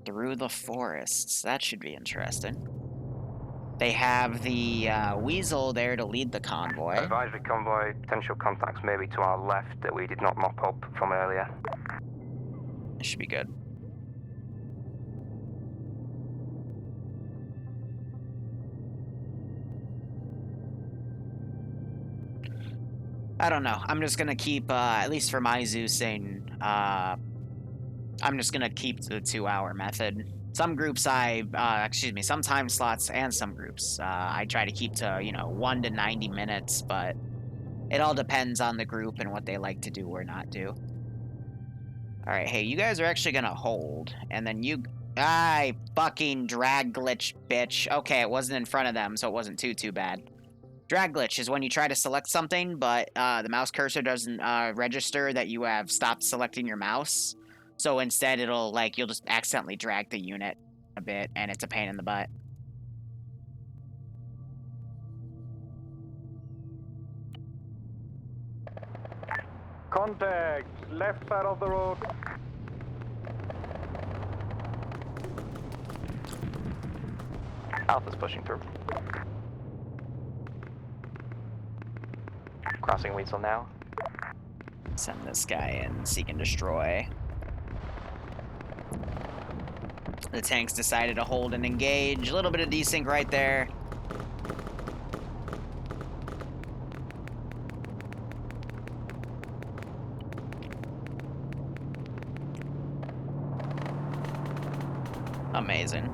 through the forests. That should be interesting. They have the Weasel there to lead the convoy. Advisory convoy, potential contacts maybe to our left that we did not mop up from earlier. It should be good. I don't know. I'm just gonna keep, at least for my Zeusing, I'm just gonna keep the 2-hour method. Some groups some time slots and some groups, I try to keep to, 1 to 90 minutes, but it all depends on the group and what they like to do or not do. Alright, hey, you guys are actually gonna hold, and then I fucking drag glitch, bitch. Okay, it wasn't in front of them, so it wasn't too bad. Drag glitch is when you try to select something, but the mouse cursor doesn't register that you have stopped selecting your mouse. So instead, you'll just accidentally drag the unit a bit, and it's a pain in the butt. Contact! Left side of the road. Alpha's pushing through. Crossing Weasel now. Send this guy in, seek and destroy. The tanks decided to hold and engage. A little bit of desync right there. Amazing.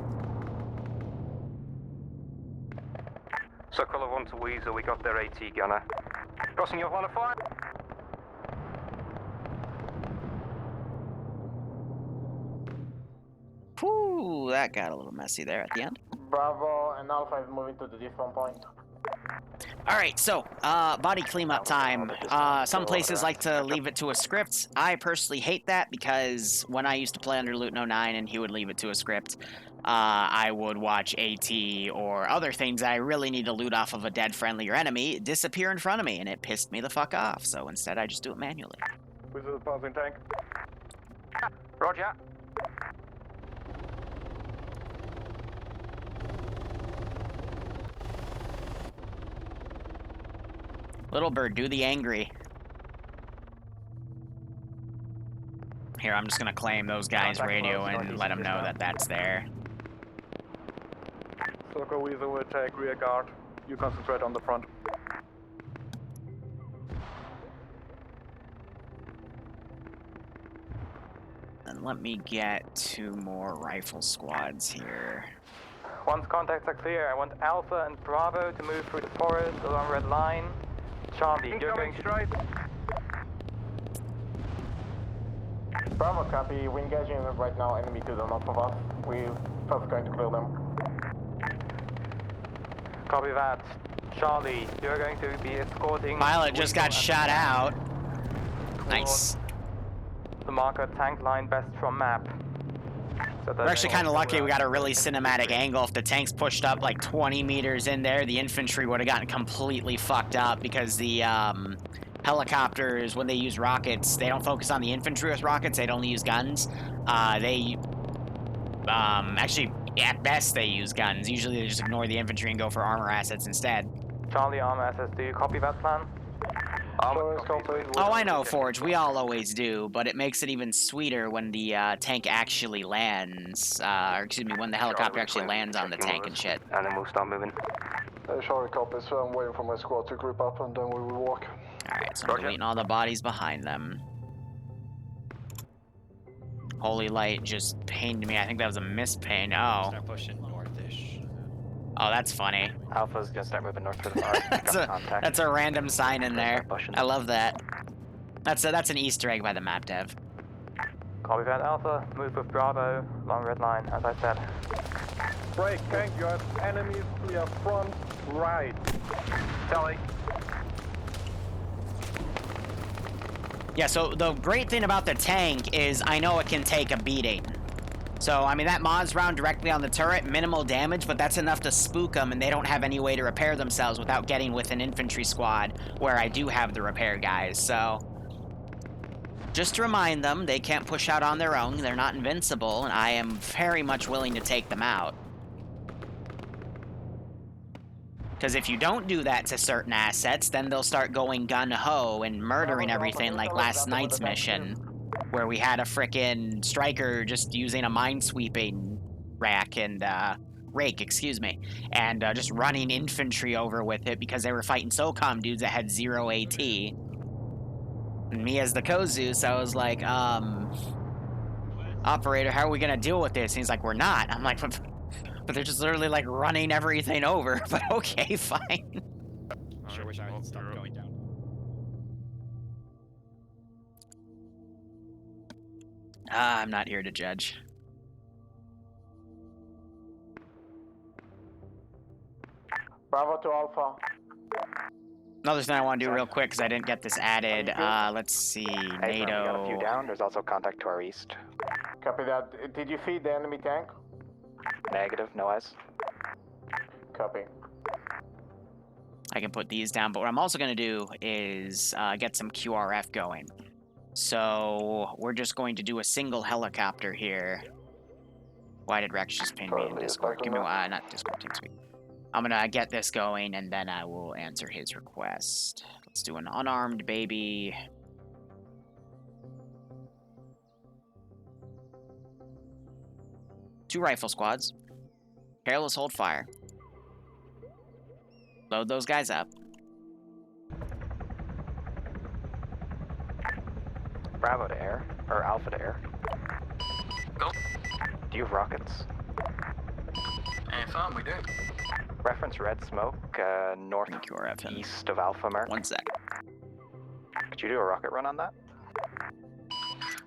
Circle of 1 to Weasel, we got their AT gunner. Crossing your line of fire. Whew, that got a little messy there at the end. Bravo and Alpha is moving to the despawn point. Alright, so, body cleanup time. Some places like to leave it to a script. I personally hate that because when I used to play under Luton 09 and he would leave it to a script, I would watch AT or other things I really need to loot off of a dead friendly or enemy disappear in front of me, and it pissed me the fuck off. So instead, I just do it manually. With the passing tank. Roger. Little bird, do the angry. Here, I'm just gonna claim those guys' radio and let them know that that's there. Circle Weasel will take rear guard. You concentrate on the front. And let me get 2 more rifle squads here. Once contacts are clear, I want Alpha and Bravo to move through the forest along red line. Charlie, you're going to... straight. Bravo, copy. We're engaging right now. Enemy to the north of us. We're first going to clear them. Copy that. Charlie, you're going to be escorting... Pilot just got shot out. Nice. The marker tank line best from map. So We're actually kind of lucky we got a really cinematic angle. If the tanks pushed up like 20 meters in there, the infantry would have gotten completely fucked up because the helicopters, when they use rockets, they don't focus on the infantry with rockets, they'd only use guns. Actually, at best they use guns. Usually they just ignore the infantry and go for armor assets instead. Charlie, armor assets, do you copy that plan? Oh, I know, Forge. We all always do, but it makes it even sweeter when the tank actually lands. Or excuse me, when the helicopter actually lands on the tank and shit. And then we'll start moving. Charlie copies, so I'm waiting for my squad to group up and then we will walk. Alright, so I'm deleting all the bodies behind them. Holy Light just pinged me. I think that was a misping. Oh. Start pushing northish. Oh, that's funny. Alpha's gonna start moving north through the forest. That's a random sign in there. I love that. That's an Easter egg by the map dev. Copy that, Alpha. Move with Bravo, long red line, as I said. Break, tank, you have enemies clear front, right. Charlie. Yeah, so the great thing about the tank is I know it can take a beating. So, I mean, that Moz round directly on the turret, minimal damage, but that's enough to spook them, and they don't have any way to repair themselves without getting with an infantry squad, where I do have the repair guys, so... Just to remind them, they can't push out on their own, they're not invincible, and I am very much willing to take them out. Because if you don't do that to certain assets, then they'll start going gun-ho and murdering everything like last night's mission, where we had a frickin' striker just using a minesweeping rake, excuse me, and just running infantry over with it because they were fighting SOCOM dudes that had 0 AT. And me as the Kozus, I was like, operator, how are we gonna deal with this? And he's like, we're not. I'm like, but they're just literally like running everything over. But okay, fine. Sure wish I would start going down. I'm not here to judge. Bravo to Alpha. Another thing I want to do real quick because I didn't get this added. Let's see, Hey, we got a few NATO. down. There's also contact to our east. Copy that. Did you see the enemy tank? Negative, no eyes. Copy. I can put these down, but what I'm also going to do is get some QRF going. So we're just going to do a single helicopter here. Why did Rex just ping me in Discord? Give me not Discord, TeamSpeak. I'm gonna get this going and then I will answer his request. Let's do an unarmed baby. Two rifle squads. Careless hold fire. Load those guys up. Bravo to air, or Alpha to air. Go. Do you have rockets? Affirm, we do. Reference red smoke, northeast of Alpha Mark. 1 sec. Could you do a rocket run on that?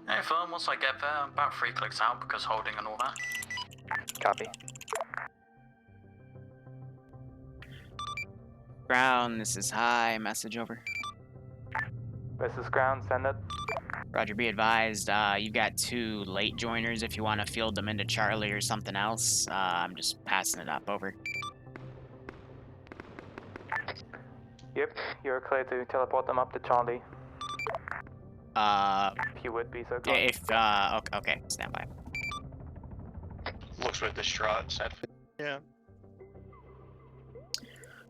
Affirm, once I get there, about 3 clicks out because holding and all that. Copy. Ground, this is high. Message over. This is ground, send it. Roger, be advised, you've got 2 late joiners if you want to field them into Charlie or something else. I'm just passing it up, over. Yep, you're clear to teleport them up to Charlie. If you would be so kind. Okay, stand by. Looks a bit distraught, sad. Yeah.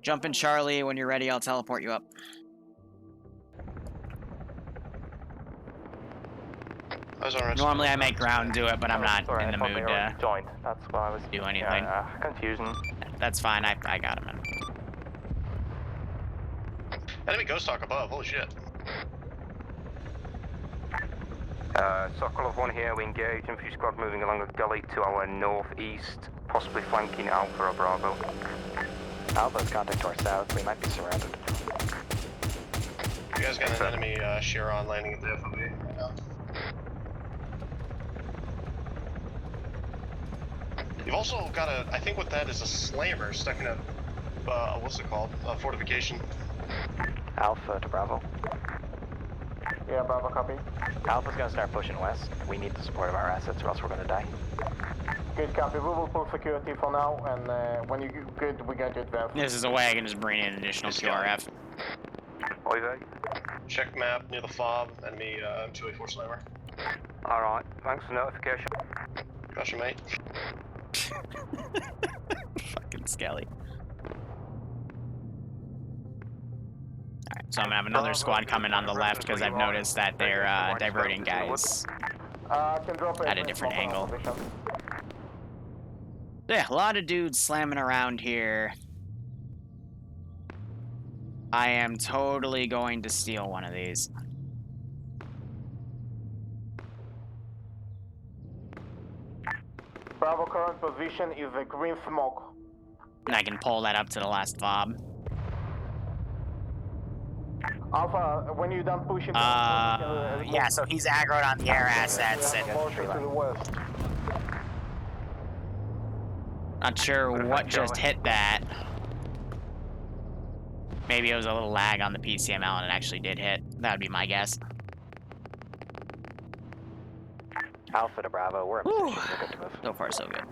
Jump in Charlie, when you're ready, I'll teleport you up. Normally I make ground do it, but I'm not in the mood to joint. That's why I was do anything. Confusion. That's fine, I got him in. Enemy ghost talk above, holy shit. Sokolov 1 here, we engage. Infantry squad moving along a gully to our northeast, possibly flanking Alpha or Bravo. Alpha's contact to our south, we might be surrounded. You guys got an enemy Chiron landing at the FOB right now. You've also got I think what that is, a slammer stuck in a, what's it called? A fortification. Alpha to Bravo. Yeah, Bravo, copy. Alpha's gonna start pushing west. We need the support of our assets or else we're gonna die. Good copy, we will pull security for now, and when you're good, we get to advance. This is a way I can just bring in additional QRF. Check map near the fob, enemy M2A4 slammer. Alright, thanks for notification. Gotcha, mate. Fucking Skelly. Alright, so I'm gonna have another squad coming on the left because I've noticed that they're diverting guys at a different angle. Yeah, a lot of dudes slamming around here. I am totally going to steal one of these. Bravo, current position is a green smoke. And I can pull that up to the last fob. Alpha, when you're done pushing... yeah, so he's aggroed on the air assets and... Motion to the west. Not sure what just hit that. Maybe it was a little lag on the PCML and it actually did hit. That would be my guess. Alpha to Bravo, we're in position, we're good to move. So far, so good.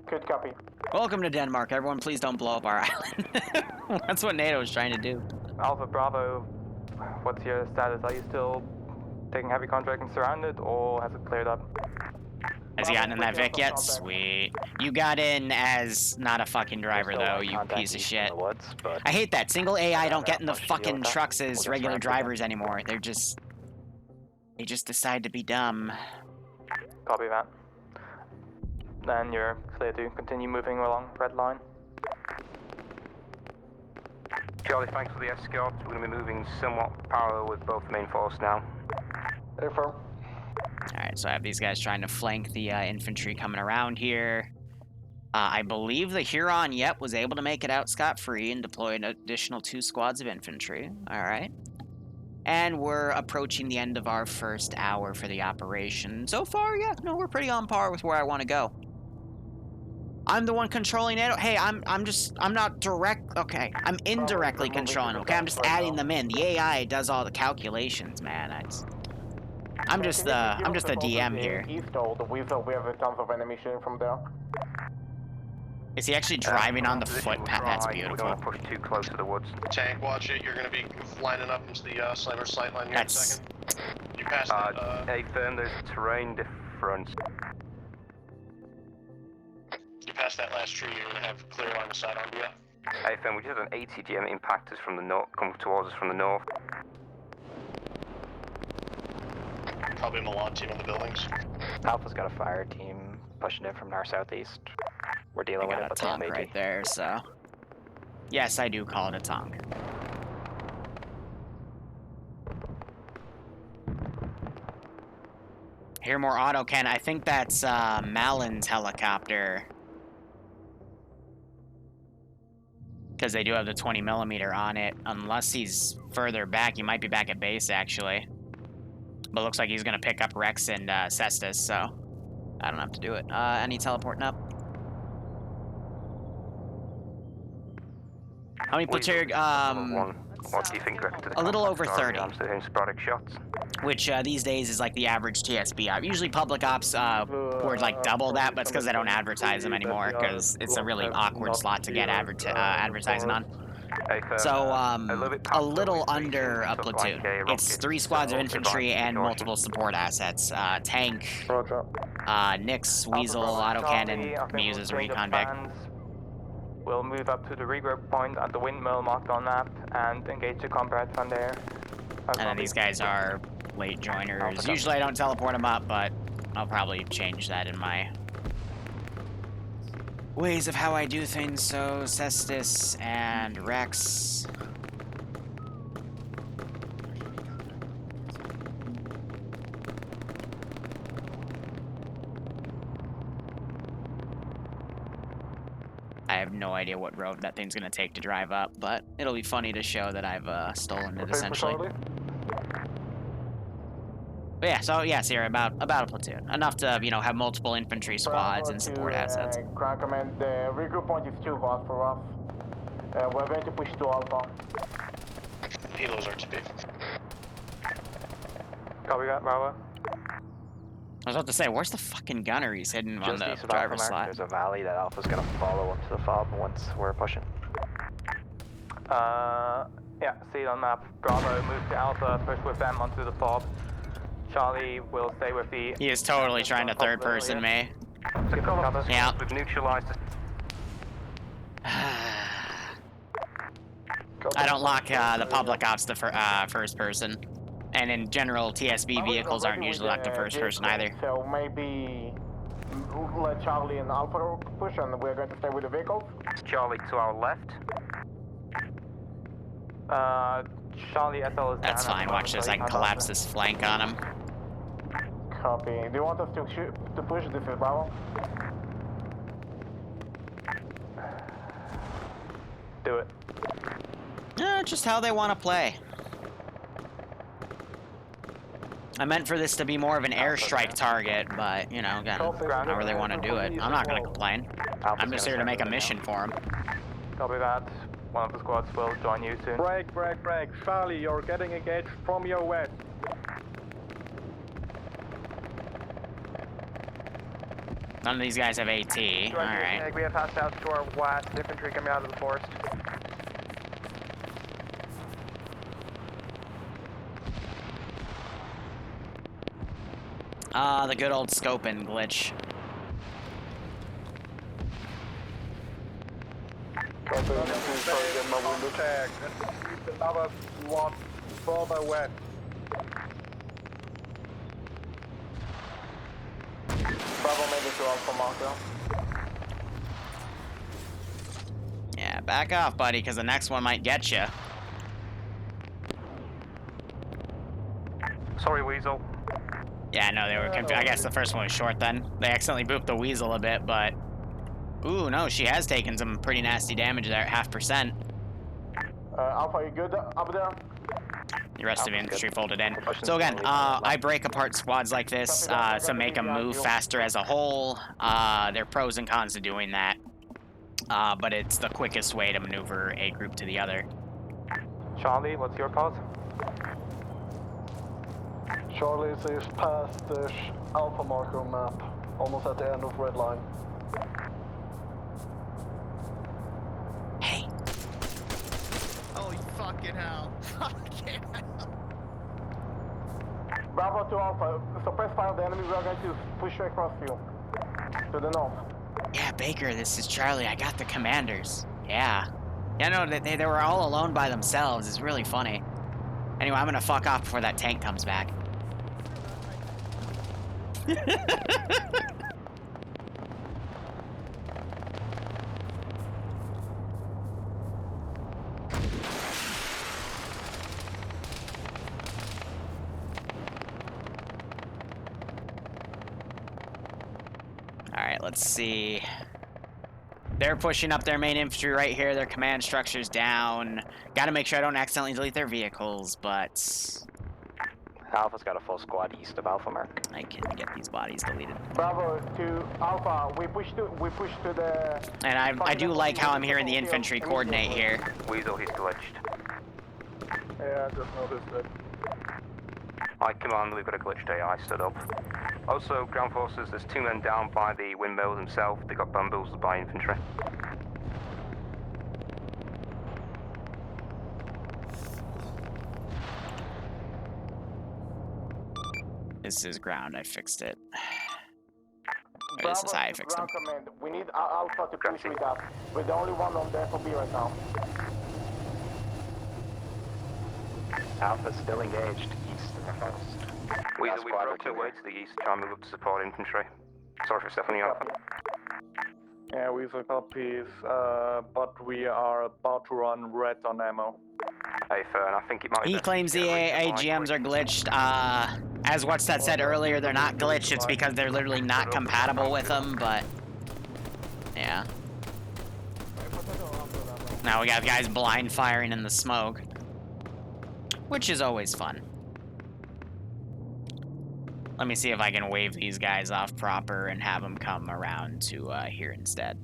Good copy. Welcome to Denmark. Everyone, please don't blow up our island. That's what NATO is trying to do. Alpha Bravo, what's your status? Are you still taking heavy contract and surrounded, or has it cleared up? Has he gotten in that Vic yet? Sweet. You got in as not a fucking driver, though, you piece of shit. I hate that. Single AI don't get in the fucking trucks as regular drivers anymore. They're just... They just decide to be dumb. Copy that. Then you're clear to continue moving along red line. Charlie, thanks for the escort. We're going to be moving somewhat parallel with both the main force now. Affirm. Alright, so I have these guys trying to flank the infantry coming around here. I believe the Huron Yep was able to make it out scot-free and deploy an additional 2 squads of infantry. Alright. And we're approaching the end of our first hour for the operation. So far, yeah, no, we're pretty on par with where I want to go. I'm the one controlling it. Hey, I'm not direct. Okay, I'm indirectly controlling. Okay, I'm just adding them in. The AI does all the calculations, man. I'm just the DM here. East, we have tons of enemy shooting from there. Is he actually driving on the Position will footpath? That's try. We beautiful. don't want to push too close to the woods. Tank, watch it. You're going to be lining up into the Slimer sight line here in a That's- second. You passed that. Hey, firm, there's terrain difference. You passed that last tree. You're going to have clear line of sight on you. Hey, firm, we just had an ATGM impact us from the north, come towards us from the north. Probably a Milan team on the buildings. Alpha's got a fire team pushing in from our southeast. We're I dealing with got it, a but they have tonk AT. right there, so... Yes, I do call it a tonk. Hear more auto cannon. I think that's Malin's helicopter. Because they do have the 20mm on it. Unless he's further back. He might be back at base, actually. But looks like he's going to pick up Rex and Cestus, so... I don't have to do it. Any teleporting up? How many platoon? What do you think, Rex? A little over 30. I'm still doing sporadic shots. Which these days is like the average TSB op. Usually public ops were like double that, but it's because they don't advertise them anymore, because it's a really awkward slot to get advertising on. So, a little under a platoon. It's 3 squads of infantry and multiple support assets. Tank, Nyx, Weasel, autocannon, can be used as a recon deck. We'll move up to the regroup point at the windmill marked on map and engage the combat from there. And then these guys are late joiners. Usually I don't teleport them up, but I'll probably change that in my ways of how I do things. So, Cestus and Rex. I have no idea what road that thing's gonna take to drive up, but it'll be funny to show that I've stolen it, essentially. But yeah, so yeah, Sierra, about a platoon. Enough to, you know, have multiple infantry squads and support assets. Ground command, the regroup point is too hot for us. We're going to push to Alpha. Helos RTP. Copy that, Bravo. I was about to say, where's the fucking gunner he's hidden on the driver's slot? There's a valley that Alpha's gonna follow up to the fob once we're pushing. Yeah, see it on map. Bravo, move to Alpha, push with them onto the fob. Charlie will stay with the... He is totally trying to third person me. Yeah. We've neutralized it. I don't lock the public ops to first person. And in general, TSB vehicles aren't usually locked to first person either. So maybe let Charlie and Alpha push and we're going to stay with the vehicles? Charlie to our left. Charlie SL is That's fine, watch this. I can collapse this flank on him. Copy. Do you want us to push this is Bravo? Do it. Just how they want to play. I meant for this to be more of an airstrike target, but, you know, again, however they want to do it. I'm not going to complain. I'm just here to make a mission for them. Copy that. One of the squads will join you soon. Break. Charlie, you're getting engaged from your west. None of these guys have AT. Alright. We have hostiles to our west, infantry coming out of the forest. The good old scoping glitch. Another one further west. Bravo made it to Alpha Marco. Yeah, back off, buddy, because the next one might get you. Sorry, Weasel. Yeah, no, they were confused. I guess the first one was short then. They accidentally booped the Weasel a bit, but... Ooh, no, she has taken some pretty nasty damage there at 0.5%. Alpha, you good up there? The rest of the infantry folded in. So again, I break apart squads like this to make them move faster as a whole. There are pros and cons to doing that. But it's the quickest way to maneuver a group to the other. Charlie, what's your cause? Charlie is past the Alpha Marco map, almost at the end of red line. hell. Fucking hell. Bravo to Alpha. Suppress fire of the enemy. We are going to push across you to the north. Yeah, Baker, this is Charlie. I got the commanders. Yeah. Yeah, no, they were all alone by themselves. It's really funny. Anyway, I'm gonna fuck off before that tank comes back. Alright, let's see. They're pushing up their main infantry right here. Their command structure's down. Gotta make sure I don't accidentally delete their vehicles, but... Alpha's got a full squad east of Alpha Mark. I can get these bodies deleted. Bravo to Alpha. We push to the... And I do like how I'm hearing the infantry coordinate here. Weasel, he's glitched. Yeah, I just noticed it. I command, we've got a glitched AI stood up. Also, ground forces, there's 2 men down by the windmill themselves. They got bamboozled by infantry. This is ground, I fixed it. Or this is high, I fixed it. Command. We need Alpha to push with us. We're the only one on the FOB right now. Alpha's still engaged east of the coast. We broke their way to the east, trying to move up to support infantry. Sorry for stepping you out. Yeah, weasel copies, but we are about to run red on ammo. Hey, Fern, I think it might be... He claims the AGMs are glitched. As What's That said earlier, they're not glitched. It's because they're literally not compatible with them, but... Yeah. Now we got guys blind firing in the smoke. Which is always fun. Let me see if I can wave these guys off proper and have them come around to here instead.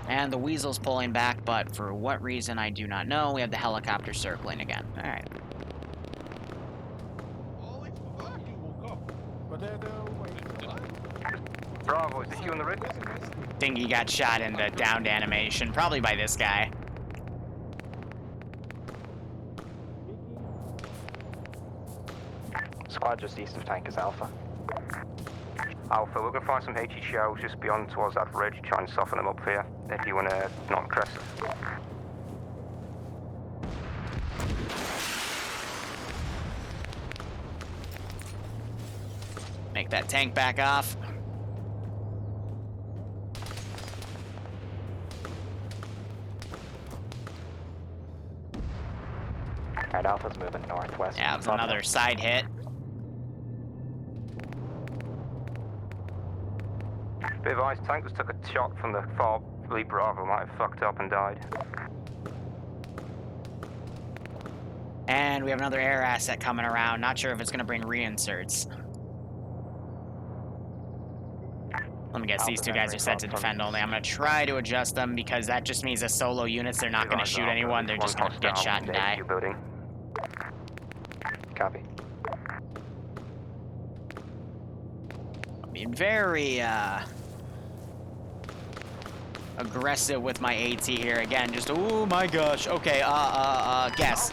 And the Weasel's pulling back, but for what reason I do not know. We have the helicopter circling again. Alright. Bravo, is this you on the rig? Think he got shot in the downed animation, probably by this guy. Squad just east of tank is Alpha. Alpha, we're gonna find some HE shells just beyond towards that ridge, try and soften them up for you, if you wanna not crest. Make that tank back off. Alright, Alpha's moving northwest. Yeah, it was another side hit. Be advised, tank just took a shot from the far lead Bravo, might have fucked up and died. And we have another air asset coming around. Not sure if it's gonna bring reinserts. Let me guess, these two guys are set to defend only. I'm gonna try to adjust them because that just means as solo units, they're not gonna shoot anyone. They're just gonna get shot and die. Copy. I'm being very, aggressive with my AT here again. Just, oh my gosh. Okay, guess.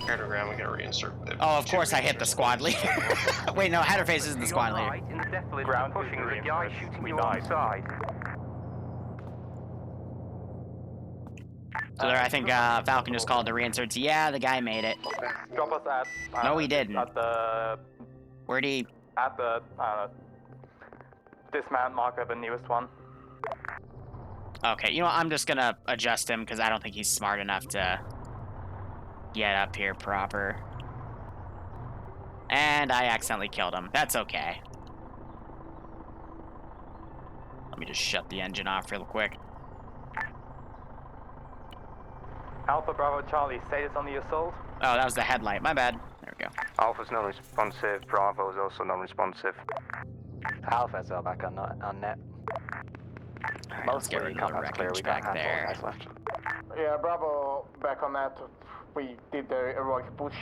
Airdogram, we gotta reinsert. Oh, of course I hit the squad leader. Wait, no, Hatterface isn't the squad leader. In the death lid, pushing the guy shooting you on the side. So there, I think Falcon just called the reinserts. Yeah, the guy made it. Drop us at... No, he didn't. At the... Where'd he... At the... dismount marker, the newest one. Okay, you know what? I'm just gonna adjust him because I don't think he's smart enough to get up here proper. And I accidentally killed him. That's okay. Let me just shut the engine off real quick. Alpha Bravo Charlie, status on the assault. Oh, that was the headlight. My bad. There we go. Alpha's non-responsive, Bravo's also non-responsive. Alpha's all back on net. Alright, let's get rid of the wreckage back there. Yeah, Bravo back on that. We did the heroic push.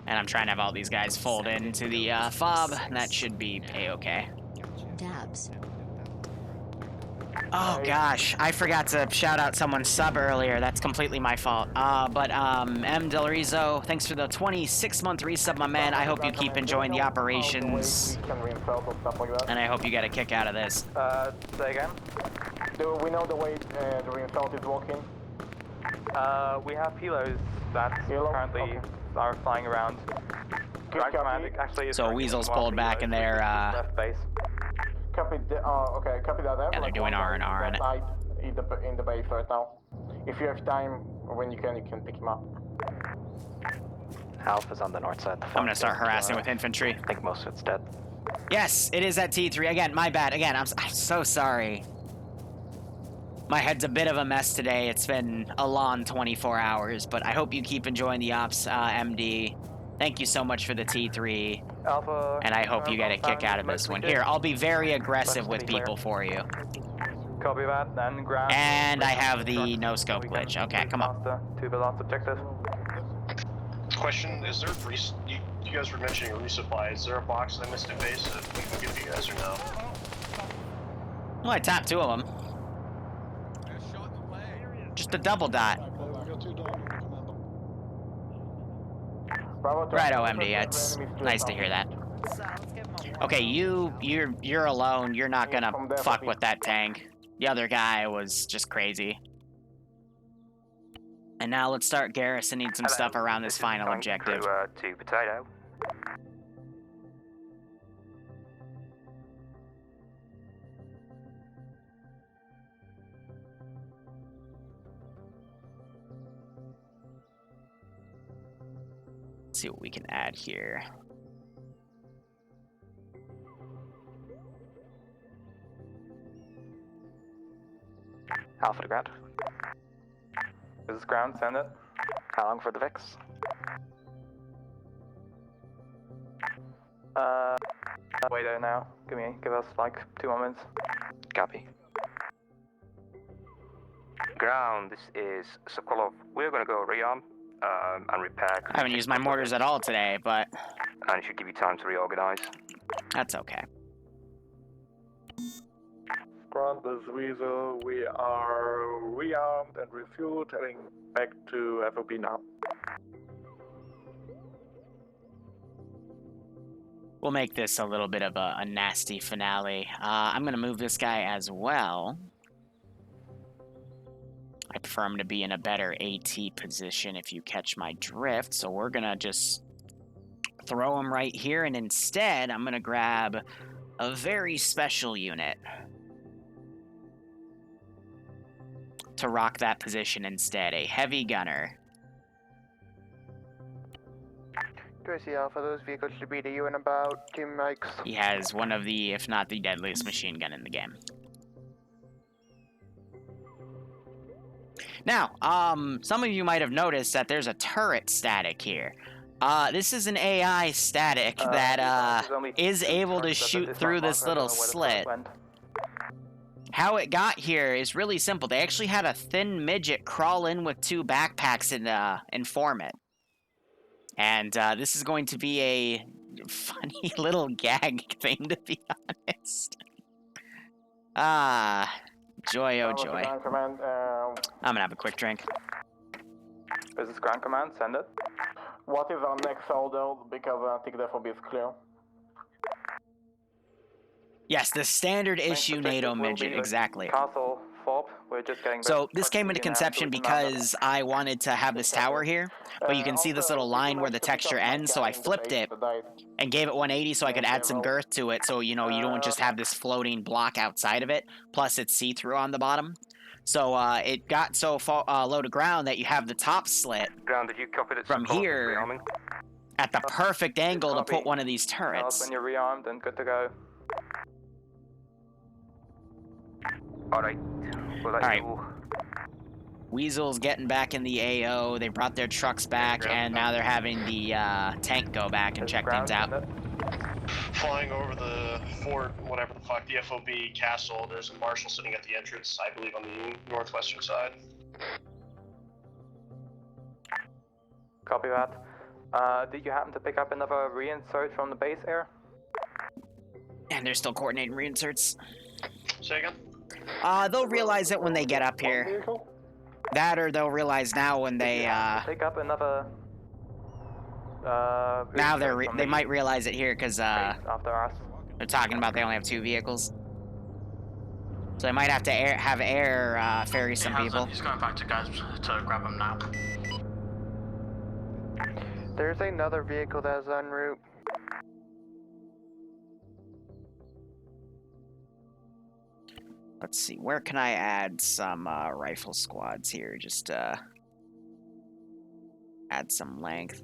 And I'm trying to have all these guys fold into the fob, and that should be a-okay. Dabs. Oh gosh, I forgot to shout out someone's sub earlier. That's completely my fault. But M. Del Rizzo, thanks for the 26-month resub, my man. I hope you keep enjoying the operations. And I hope you get a kick out of this. Say again? Do we know the way the reinfelt is working? We have helos that currently are flying around. Actually, so Weasel's pulled back in their left base. Copy. Okay. Copy that. Yeah, they're doing R&R on it. In the base right now. If you have time, when you can pick him up. Alpha's on the north side. I'm gonna start harassing with infantry. I think most of it's dead. Yes, it is at T3. Again, my bad. Again, I'm so sorry. My head's a bit of a mess today. It's been a long 24 hours, but I hope you keep enjoying the ops, MD. Thank you so much for the T3. Alpha, and I hope you get a kick out of this one. Here, I'll be very aggressive with people for you. Copy that, then ground. And I have the no-scope glitch. Okay, come on. To the last objective. Question, is there you guys were mentioning a resupply. Is there a box I missed in base that we can give you guys or no? Well, I tapped 2 of them. Just a double dot. Right, OMD. It's nice to hear that. Okay, you're alone. You're not gonna fuck with that tank. The other guy was just crazy. And now let's start garrisoning some stuff around this final objective. To potato. Let's see what we can add here. Alpha to ground. This is ground, send it. How long for the VIX? Wait there now. Give us like 2 moments. Copy. Ground, this is Sokolov. We're gonna go rearm and repair. I haven't used my mortars at all today, but... And it should give you time to reorganize. That's okay. Ground, this is Weasel. We are rearmed and refueled, heading back to FOB now. We'll make this a little bit of a nasty finale. I'm going to move this guy as well. I prefer him to be in a better AT position if you catch my drift. So we're going to just throw him right here. And instead, I'm going to grab a very special unit to rock that position instead. A heavy gunner. Tracy Alpha, those vehicles should be to you in about 2 mics. He has one of the, if not the deadliest machine gun in the game. Now, some of you might have noticed that there's a turret static here. This is an AI static that is able to shoot through this little slit. How it got here is really simple. They actually had a thin midget crawl in with 2 backpacks and inform it. And this is going to be a funny little gag thing, to be honest. Joy, oh joy. Command, I'm gonna have a quick drink. This is ground command, send it. What is our next order? Because I think the FOB is clear. Yes, the standard issue NATO midget, exactly. Castle FOB, we're just getting so this came into conception because I wanted to have this tower here, but you can see this little line where the texture ends, so I flipped it and gave it 180 so I could add some girth to it, so you know you don't just have this floating block outside of it, plus it's see-through on the bottom. So it got so low to ground that you have the top slit Ground, did you copy it from here at the perfect angle to put one of these turrets. When you're rearmed and good to go. Alright. Alright. Weasel's getting back in the AO. They brought their trucks back, and now they're having the tank go back and check things out. Flying over the fort, whatever the fuck, the FOB castle, there's a marshal sitting at the entrance, I believe on the northwestern side. Copy that. Did you happen to pick up another reinsert from the base air? And they're still coordinating reinserts. Say again? They'll realize it when they get up here. That or they'll realize now when they, pick up another... now they might realize it here, because, after us. they're talking about they only have 2 vehicles. So they might have to have air ferry some people. He's going back to guys to grab them now. There's another vehicle that's en route. Let's see, where can I add some rifle squads here? Just add some length.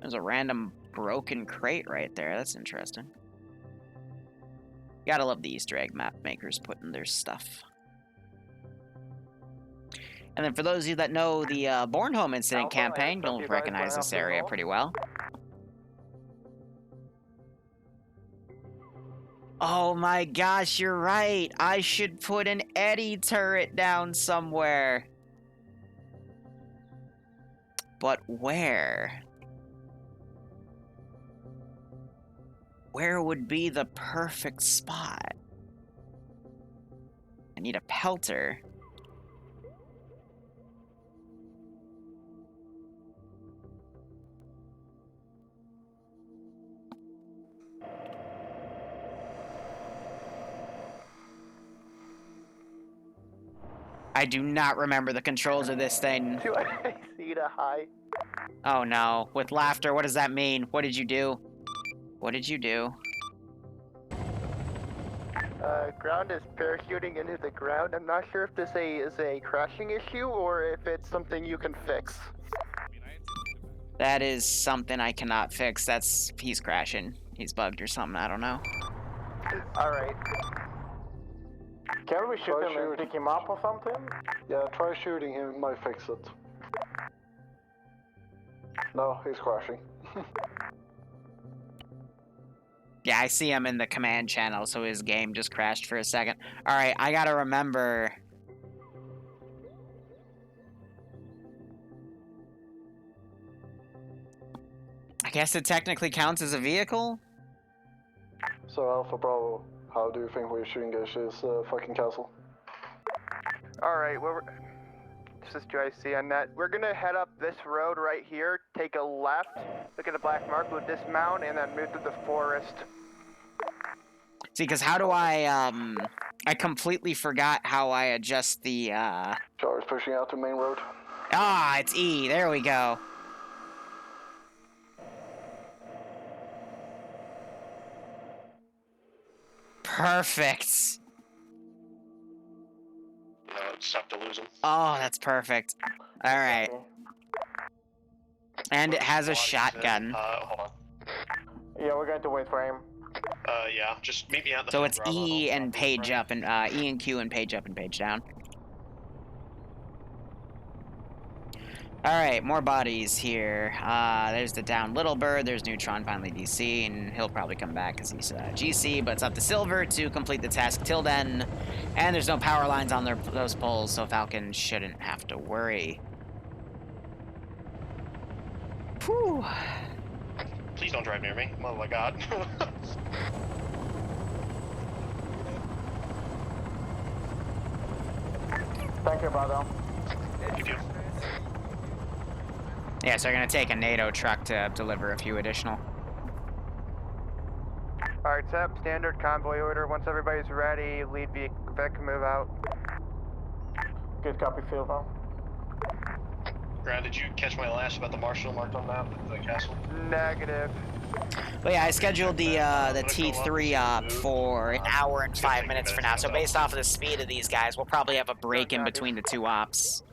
There's a random broken crate right there. That's interesting. Gotta love the Easter egg map makers putting their stuff. And then for those of you that know the Bornholm incident campaign, you'll recognize this area pretty well. Oh my gosh, you're right. I should put an Eddy turret down somewhere. But where? Where would be the perfect spot? I need a pelter. I do not remember the controls of this thing. Do I see the high? Oh no. With laughter, what does that mean? What did you do? What did you do? Ground is parachuting into the ground. I'm not sure if this is a crashing issue or if it's something you can fix. That is something I cannot fix. He's crashing. He's bugged or something, I don't know. Alright. Can we shoot him and pick him up or something? Yeah, try shooting him, it might fix it. No, he's crashing. Yeah, I see him in the command channel, so his game just crashed for a second. Alright, I gotta remember... I guess it technically counts as a vehicle? So Alpha Bravo, how do you think we should engage this fucking castle? Alright, well, this is JC on that. We're gonna head up this road right here, take a left, look at the black mark, we'll dismount, and then move to the forest. See, because how do I completely forgot how I adjust the, Char's pushing out to main road. Ah, it's E, there we go. Perfect. Suck to lose him. Oh, that's perfect. Alright. And it has a shotgun. Hold on. Yeah, we're going to wait for him. Yeah, just meet me at the So it's E and page up, and E and Q and page down. Alright, more bodies here. There's the down Little Bird, there's Neutron, finally DC, and he'll probably come back because he's GC, but it's up to Silver to complete the task till then. And there's no power lines on those poles, so Falcon shouldn't have to worry. Whew. Please don't drive near me. Oh my god. Thank you, brother. Thank you. Yeah, so they're gonna take a NATO truck to deliver a few additional. Alright, Sep, standard convoy order. Once everybody's ready, lead Vic move out. Good copy, Silver. Grant, did you catch my last about the marshal marked on map, the castle? Negative. But yeah, I scheduled the T3 op for an hour and 5 minutes for now. So based off of the speed of these guys, we'll probably have a break in between the 2 ops.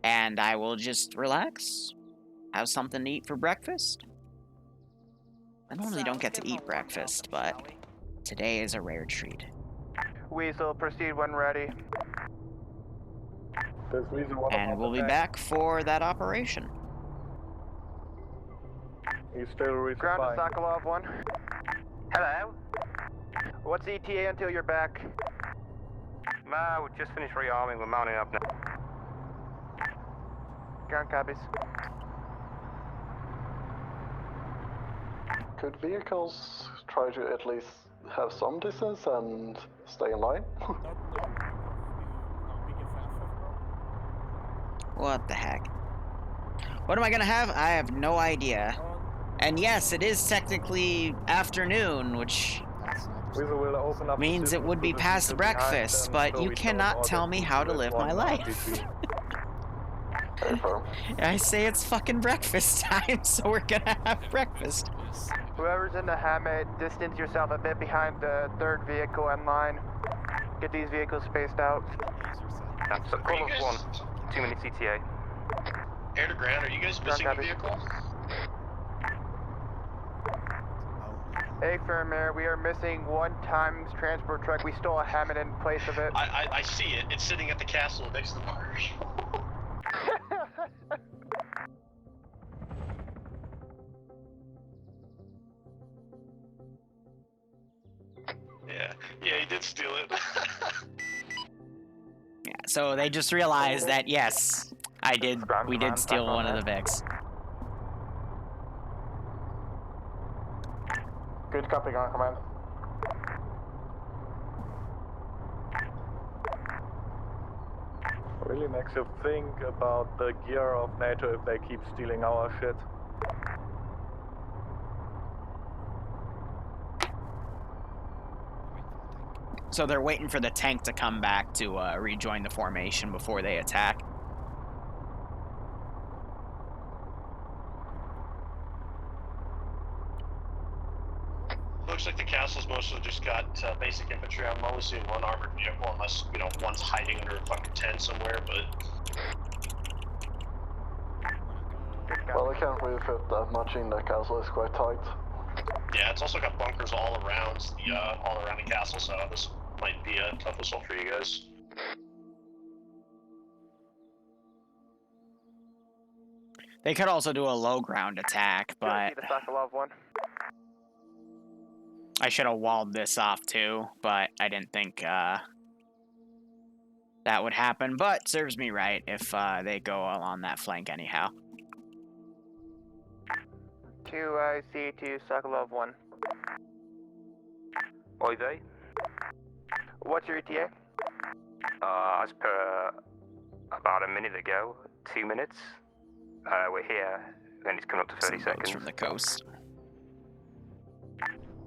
And I will just relax, have something to eat for breakfast. I normally don't get to eat breakfast, but today is a rare treat. Weasel, proceed when ready. And we'll be back for that operation. He's still resupplying. Ground to Sokolov 1. Hello? What's ETA until you're back? Nah, we just finished rearming, we're mounting up now. Ground copies. Could vehicles try to at least have some distance and stay in line? What the heck? What am I gonna have? I have no idea. And yes, it is technically afternoon, which Weasel will open up means it would be past breakfast, but you cannot tell me how to live my life. I say it's fucking breakfast time, so we're gonna have breakfast. Whoever's in the hammock, distance yourself a bit behind the third vehicle in line. Get these vehicles spaced out. That's a call of one. Too many CTA. Air to ground, are you guys missing a vehicle? Hey, Fairmare, we are missing one Times transport truck. We stole a Hammond in place of it. I see it. It's sitting at the castle next to the marsh. Yeah, he did steal it. Yeah, so they just realized that, yes, we did steal one of the Vics. Good copy, on command. Really makes you think about the gear of NATO if they keep stealing our shit. So they're waiting for the tank to come back to rejoin the formation before they attack. Looks like the castle's mostly just got basic infantry. I'm only seeing one armored vehicle, unless, you know, one's hiding under a fucking tent somewhere, but... Well, I can't really fit that much in the castle, it's quite tight. Yeah, it's also got bunkers all around the castle, so this might be a tough assault for you guys. They could also do a low ground attack, but The Sokolov one. I should have walled this off too, but I didn't think that would happen. But serves me right if they go along that flank anyhow. 2IC to Sokolov 1. Oi there. What's your ETA? As per about a minute ago, 2 minutes. We're here, and it's coming up to 30 seconds. From the coast.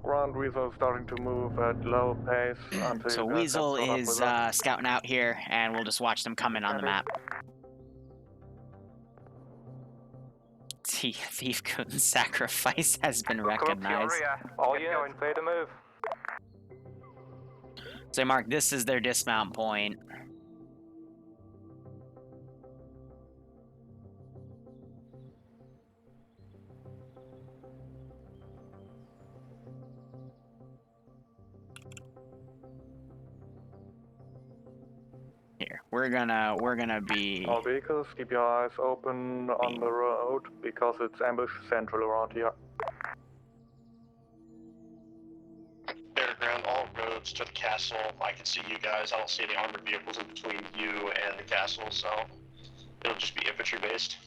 Ground Weasel starting to move at low pace until So Weasel is scouting out here, and we'll just watch them come in on the map. Thief Coon's sacrifice has been recognized. All units, clear to move. So Mark, this is their dismount point. Here, we're gonna be. All vehicles, keep your eyes open on the road because it's ambush central around here. Air ground, all roads to the castle. I can see you guys. I don't see any armored vehicles in between you and the castle, so it'll just be infantry based.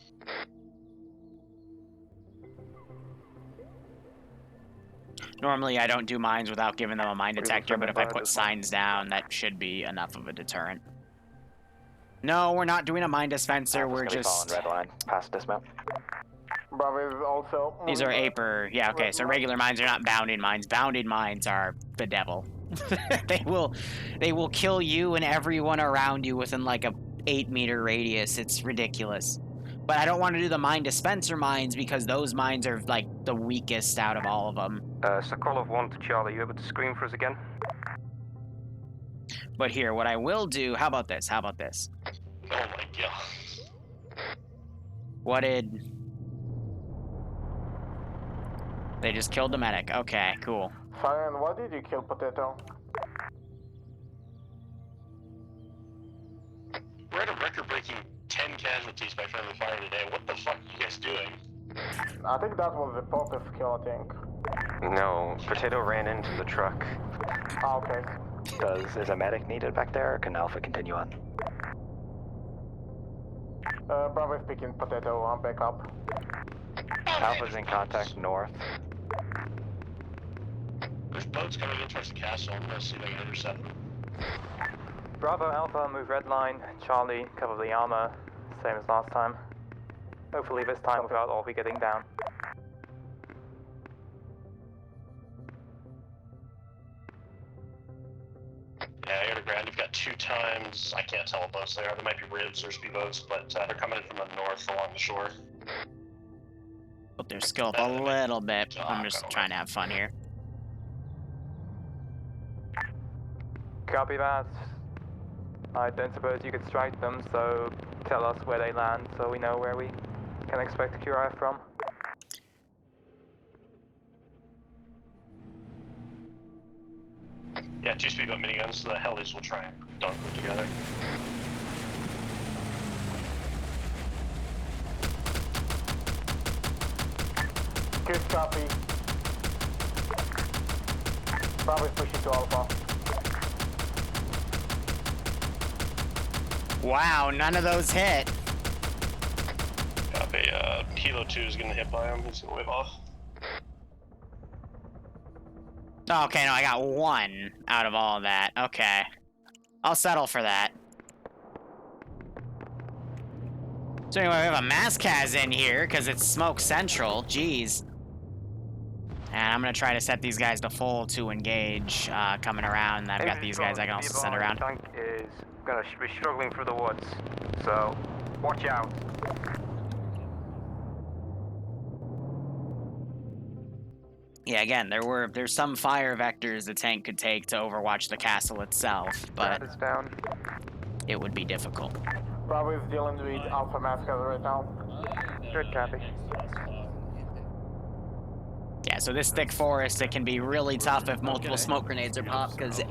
Normally, I don't do mines without giving them a mine detector, but if I put signs down, that should be enough of a deterrent. No, we're not doing a mine dispenser. We're just. Red line, past dismount. Bravo is also. These are APR. Yeah, okay. So regular mines are not bounding mines. Bounding mines are the devil. They will kill you and everyone around you within like a 8-meter radius. It's ridiculous. But I don't want to do the mine dispenser mines because those mines are like the weakest out of all of them. Sokolov 1 to Charlie, you able to scream for us again? But here, what I will do, how about this? How about this? Oh my god. What did... They just killed the medic. Okay, cool. Siren, why did you kill Potato? We're at a record-breaking 10 casualties by friendly fire today. What the fuck are you guys doing? I think that was the Popper's kill, I think. No, Potato ran into the truck. Ah, okay. Is a medic needed back there, or can Alpha continue on? Bravo is picking Potato on back up. Alpha's in contact north. boats coming in towards the castle. Let's see if I can intercept them. Bravo Alpha, move red line. Charlie, cover the armor. Same as last time. Hopefully this time without all be getting down. Yeah, air to ground, you've got 2 times. I can't tell what boats they are. They might be ribs or speedboats, but they're coming in from the north along the shore. Put their skill up a little bit. I'm just trying to have fun here. Copy that. I don't suppose you could strike them, so tell us where they land so we know where we can expect QRF from. Yeah, 2 speedboat miniguns, the helis will try and dunk them together. Good copy. Bravo is pushing to Alpha. Wow, none of those hit. Copy, Kilo 2 is getting hit by him, he's gonna whip off. Okay, no, I got 1 out of all of that. Okay. I'll settle for that. So anyway, we have a Mascaz in here, because it's Smoke Central. Jeez. And I'm going to try to set these guys to full to engage coming around. And I've got these guys I can also send around. Tank is going to be struggling through the woods, so watch out. Yeah, again, there's some fire vectors the tank could take to overwatch the castle itself, but down. It would be difficult. Bravo is dealing with Alpha Mascaz right now. Good copy. Yeah, so this thick forest, it can be really tough if multiple smoke grenades are popped, because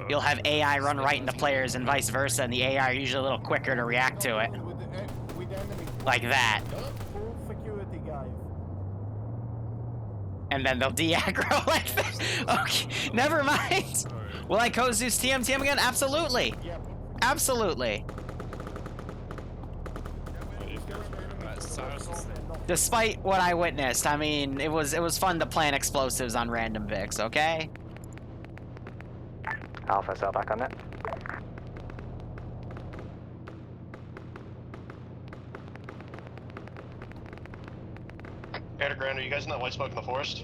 you'll have AI run right into players and vice versa, and the AI are usually a little quicker to react to it. Like that. Full security, guys. And then they'll de-aggro like this. Okay, never mind. Will I Kozus TM again? Absolutely. Absolutely. Despite what I witnessed, I mean, it was fun to plant explosives on random Vics, okay? Alpha cell back on it. Air to ground, are you guys in that white smoke in the forest?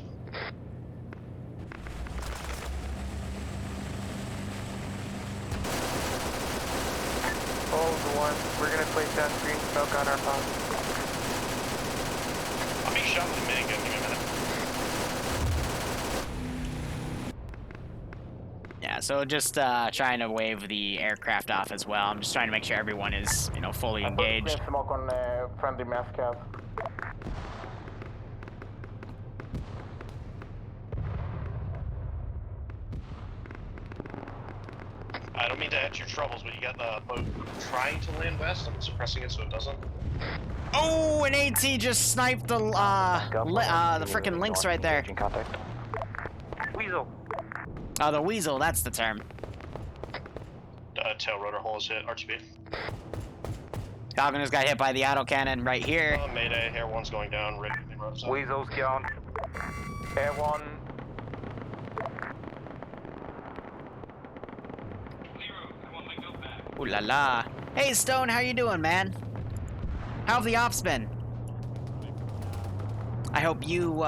Hold one. We're gonna place down green smoke on our pod. I'm being shot with a minigun, give me a minute. Yeah, so just trying to wave the aircraft off as well. I'm just trying to make sure everyone is, you know, fully engaged. Green smoke on friendly Mascaz. I don't mean to add to your troubles, but you got the boat trying to land west. I'm suppressing it so it doesn't. Oh, an AT just sniped the frickin' Lynx right there. Weasel. Oh, the Weasel, that's the term. Tail rotor hole is hit, RTB. Falcon just got hit by the autocannon right here. Mayday, Air 1's going down, Rick, main rotor's up. Weasel's gone. Air 1. Ooh la la. Hey Stone, how you doing, man? How have the ops been? I hope you,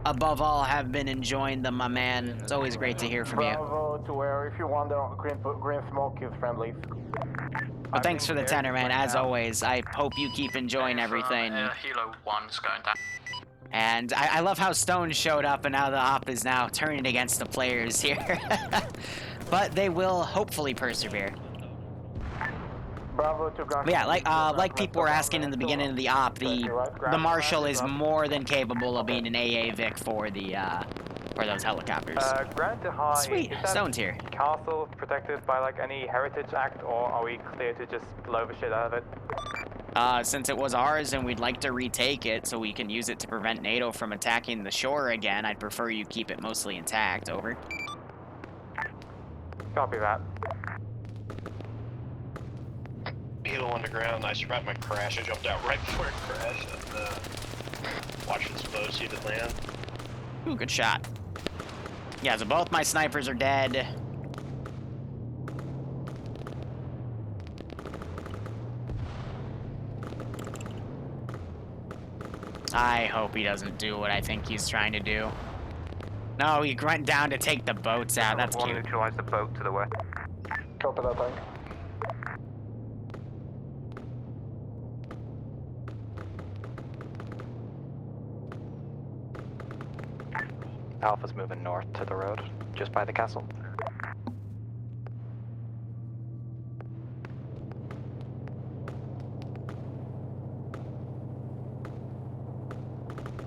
above all, have been enjoying them, my man. It's always great to hear from you. Bravo to where, if you wonder, green smoke is friendly. But thanks for the tenor, man. As always, I hope you keep enjoying everything. Hilo 1's going down. And I love how Stone showed up, and now the op is now turning against the players here. But they will hopefully persevere. Bravo to But yeah, like people were asking in the beginning of the op, the Marshal is more than capable of being an AA Vic for those helicopters. Ground to high. Sweet, Stone's here. Castle protected by like any Heritage Act, or are we clear to just blow the shit out of it? Since it was ours and we'd like to retake it so we can use it to prevent NATO from attacking the shore again, I'd prefer you keep it mostly intact. Over. Copy that. Hilo underground, I survived my crash. I jumped out right before it crashed and watched this boat see if it land. Ooh, good shot. Yeah, so both my snipers are dead. I hope he doesn't do what I think he's trying to do. No, he went down to take the boats out. That's cute. Neutralize the boat to the west. Copy that, tank. Alpha's moving north to the road, just by the castle.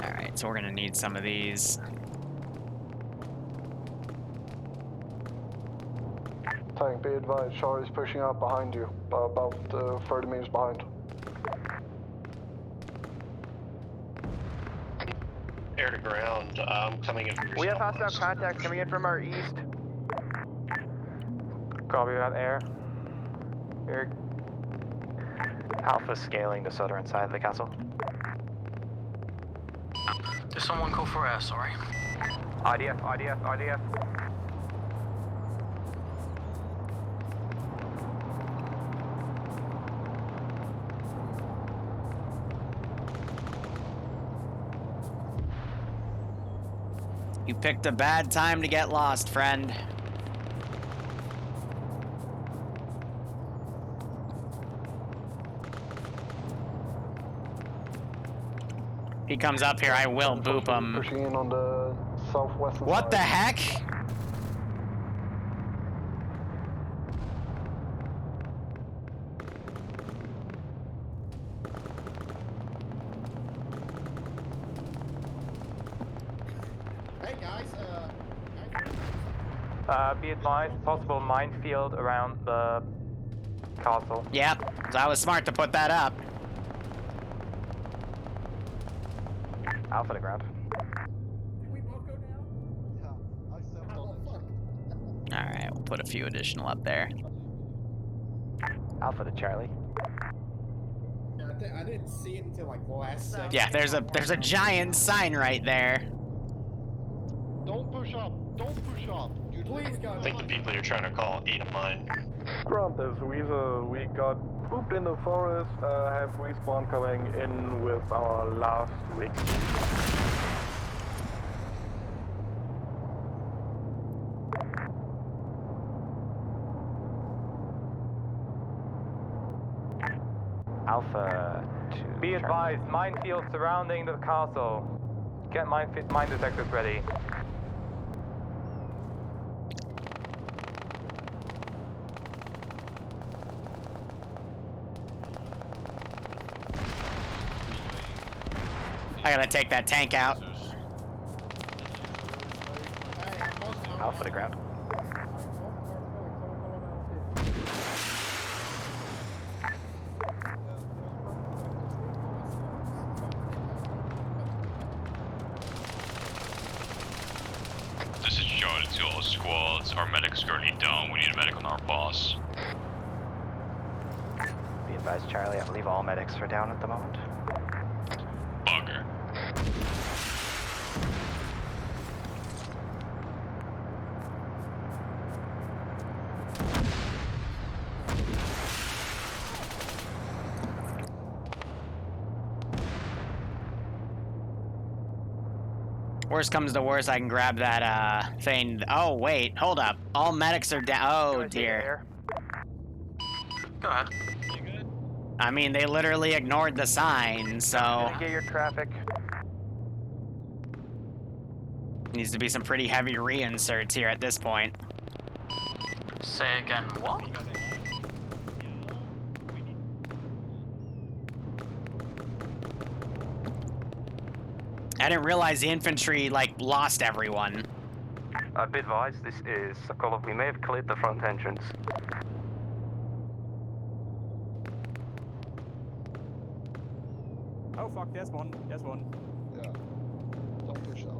Alright, so we're gonna need some of these. Tank, be advised, Charlie's pushing up behind you, about 30 meters behind. Air to ground, coming in from your We have southwest. hostile contacts coming in from our east. Copy that, air. Air. Alpha's scaling the southern side of the castle. Did someone go for air, sorry? IDF, IDF, IDF. You picked a bad time to get lost, friend. He comes up here, I will boop him. Pushing in on the southwestern What side. the heck? Hey guys, Be advised, possible minefield around the castle. Yep, I was smart to put that up. Alpha to ground. did we both go down? Yeah, I said oh, fuck. Alright, we'll put a few additional up there. Alpha to Charlie. Yeah, I didn't see it until like the last second. Yeah, there's a giant sign right there. Don't push up. Don't push up. Dude, please, I God. think the people you're trying to call ate a mine. Grant this, we got pooped in the forest, have respawn coming in with our last week. Alpha to Be Charlie. advised, minefield surrounding the castle. Get mine detectors ready. I gotta take that tank out. Alpha to ground. This is Charlie to all squads. Our medic's currently down. We need a medic on our boss. Be advised, Charlie, I believe all medics are down at the moment. Bugger. Worst comes to worst, I can grab that thing. Oh wait, hold up. All medics are down. Oh dear. Go ahead. I mean, they literally ignored the sign, so Get your traffic. needs to be some pretty heavy reinserts here at this point. Say again, what? I didn't realize the infantry like lost everyone. Be advised, this is Sokolov. We may have cleared the front entrance. Oh fuck, there's one. There's one. Yeah. Don't push up.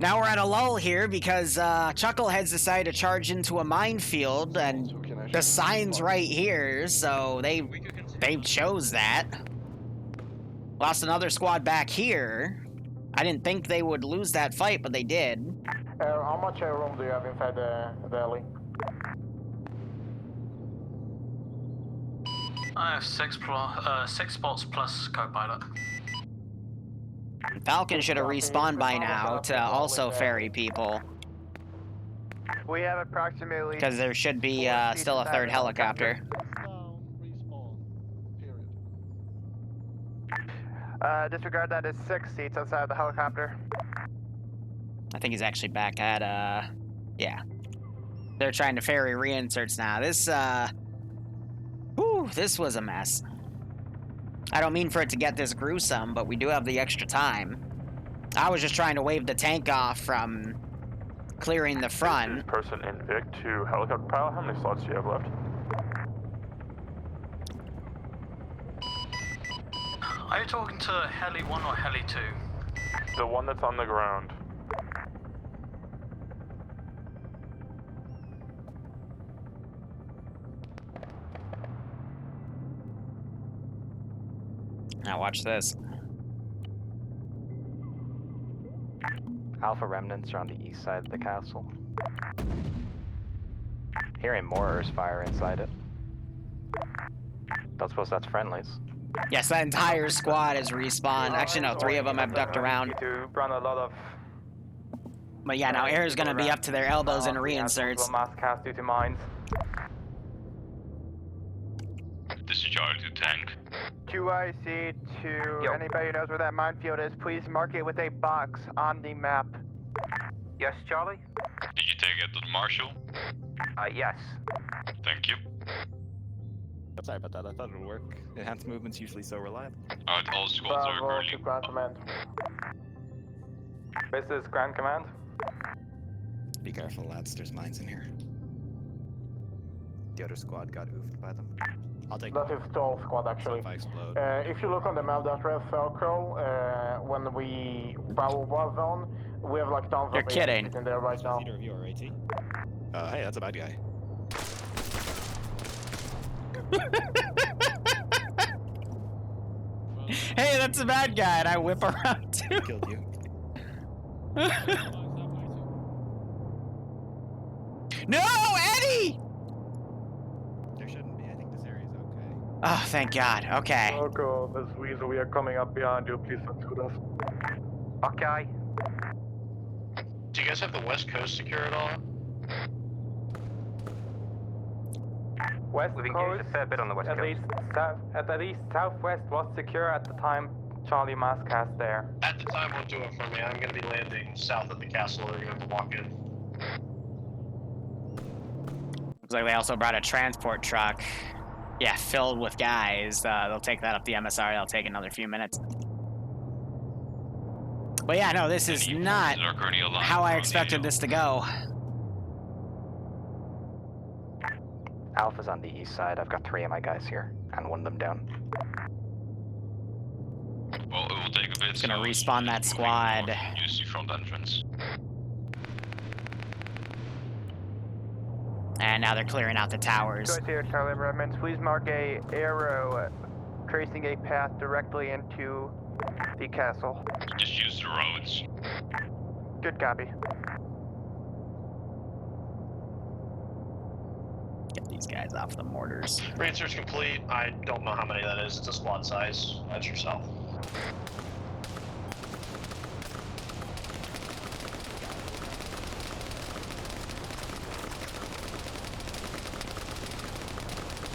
Now we're at a lull here because Chuckleheads decided to charge into a minefield, and the sign's right here, so they chose that. Lost another squad back here. I didn't think they would lose that fight, but they did. How much room do you have inside the alley? I have 6 spots plus co-pilot. Falcon should have respawned by now to also ferry people. We have approximately... Because there should be still a third helicopter. Disregard that is 6 seats outside of the helicopter. I think he's actually back at, yeah. They're trying to ferry reinserts now. This, whew, this was a mess. I don't mean for it to get this gruesome, but we do have the extra time. I was just trying to wave the tank off from clearing the front. Person in Vic to helicopter pilot. How many slots do you have left? Are you talking to Heli 1 or Heli 2? The one that's on the ground. Now watch this. Alpha remnants are on the east side of the castle. Hearing mortars fire inside it. Don't suppose that's friendlies. Yes, that entire squad is respawned. Actually, no, 3 of them have ducked around. Run a lot of... But yeah, now air's gonna be up to their elbows in reinserts. Mass cast due to mines. This is Charlie to tank. QIC to anybody who knows where that minefield is, please mark it with a box on the map. Yes, Charlie? Did you take it to the marshal? Yes. Thank you. Sorry about that, I thought it would work. Enhanced movement's usually so reliable. Alright, all squads are Bravo currently... to Ground Command. This is Grand Command. Be careful, lads, there's mines in here. The other squad got oofed by them. I'll take That is Stall squad, actually. if I explode. If you look on the map that red circle, when we Bravo was on, we have like tons You're of kidding. in there right now. Either of you are AT? Hey, that's a bad guy. Hey, that's a bad guy, and I whip around too. Killed you. No, Eddie! There shouldn't be. I think this area's okay. Oh, thank God. Okay. Loco, this is Weasel. We are coming up behind you. Please don't shoot us. Okay. Do you guys have the west coast secure at all? West We've engaged a fair bit on the west coast. At least southwest was secure at the time Charlie mass cast there. At the time, won't do it for me. I'm going to be landing south of the castle. You're going to have to walk in. Looks like they also brought a transport truck. Yeah, filled with guys. They'll take that up the MSR. They'll take another few minutes. But yeah, no, this is not how I expected this to go. Alpha's on the east side. I've got 3 of my guys here, and 1 of them down. Well, it will take a bit. It's gonna respawn that squad. Use the front entrance. And now they're clearing out the towers. Go here, Charlie Redmonds. Please mark a arrow tracing a path directly into the castle. Just use the roads. Good copy. Get these guys off the mortars. Research complete. I don't know how many that is. It's a squad size. That's yourself.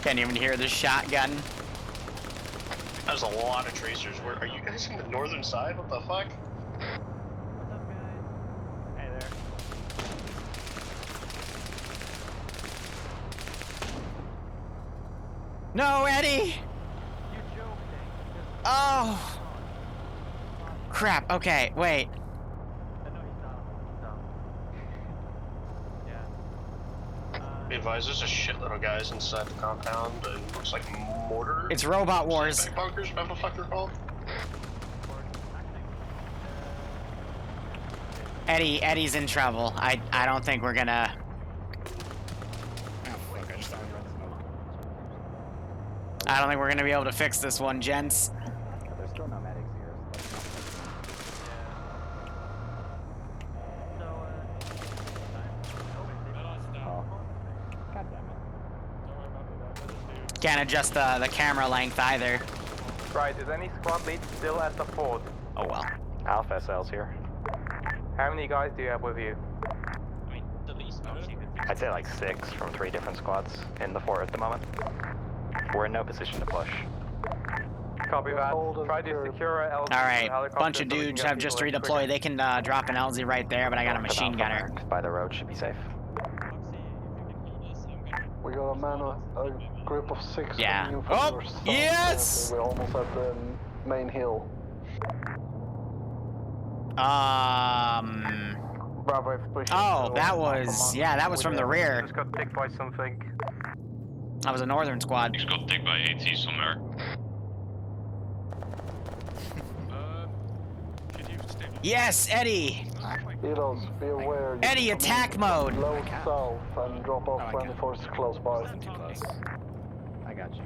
Can't even hear the shotgun. There's a lot of tracers. Where are you guys in the northern side? What the fuck? Hey there. No, Eddie! You joking. Oh! Crap, okay, wait. I know he's down. Yeah. Be advised, there's a shitload of guys inside the compound, and it looks like mortar. It's Robot Wars. Bunkers, whatever the fuck they're called. Eddie's in trouble. I don't think we're gonna. Oh fuck! I just started running smoke. I don't think we're gonna be able to fix this one, gents. There's still no medics here. God damn it. Can't adjust the camera length either. Right, is any squad lead still at the fort? Oh well. Alpha SL's here. How many guys do you have with you? I'd say like 6 from 3 different squads in the fort at the moment. We're in no position to push. Copy that. Try to secure a LZ. Alright, bunch of dudes have just redeployed. They can drop an LZ right there, but I got a machine gunner. By the road should be safe. We got a group of 6 Yeah. coming in from Oh, your south. yes! We're almost at the main hill. Bravo is pushing. Oh, that was, yeah, that was from the rear. Just got picked by something. That was a northern squad. He's got taken by AT somewhere. Yes, Eddie! Heroes, be aware. you Eddie, come attack in mode! Low south and drop off when the force is close by. Too close. I got you.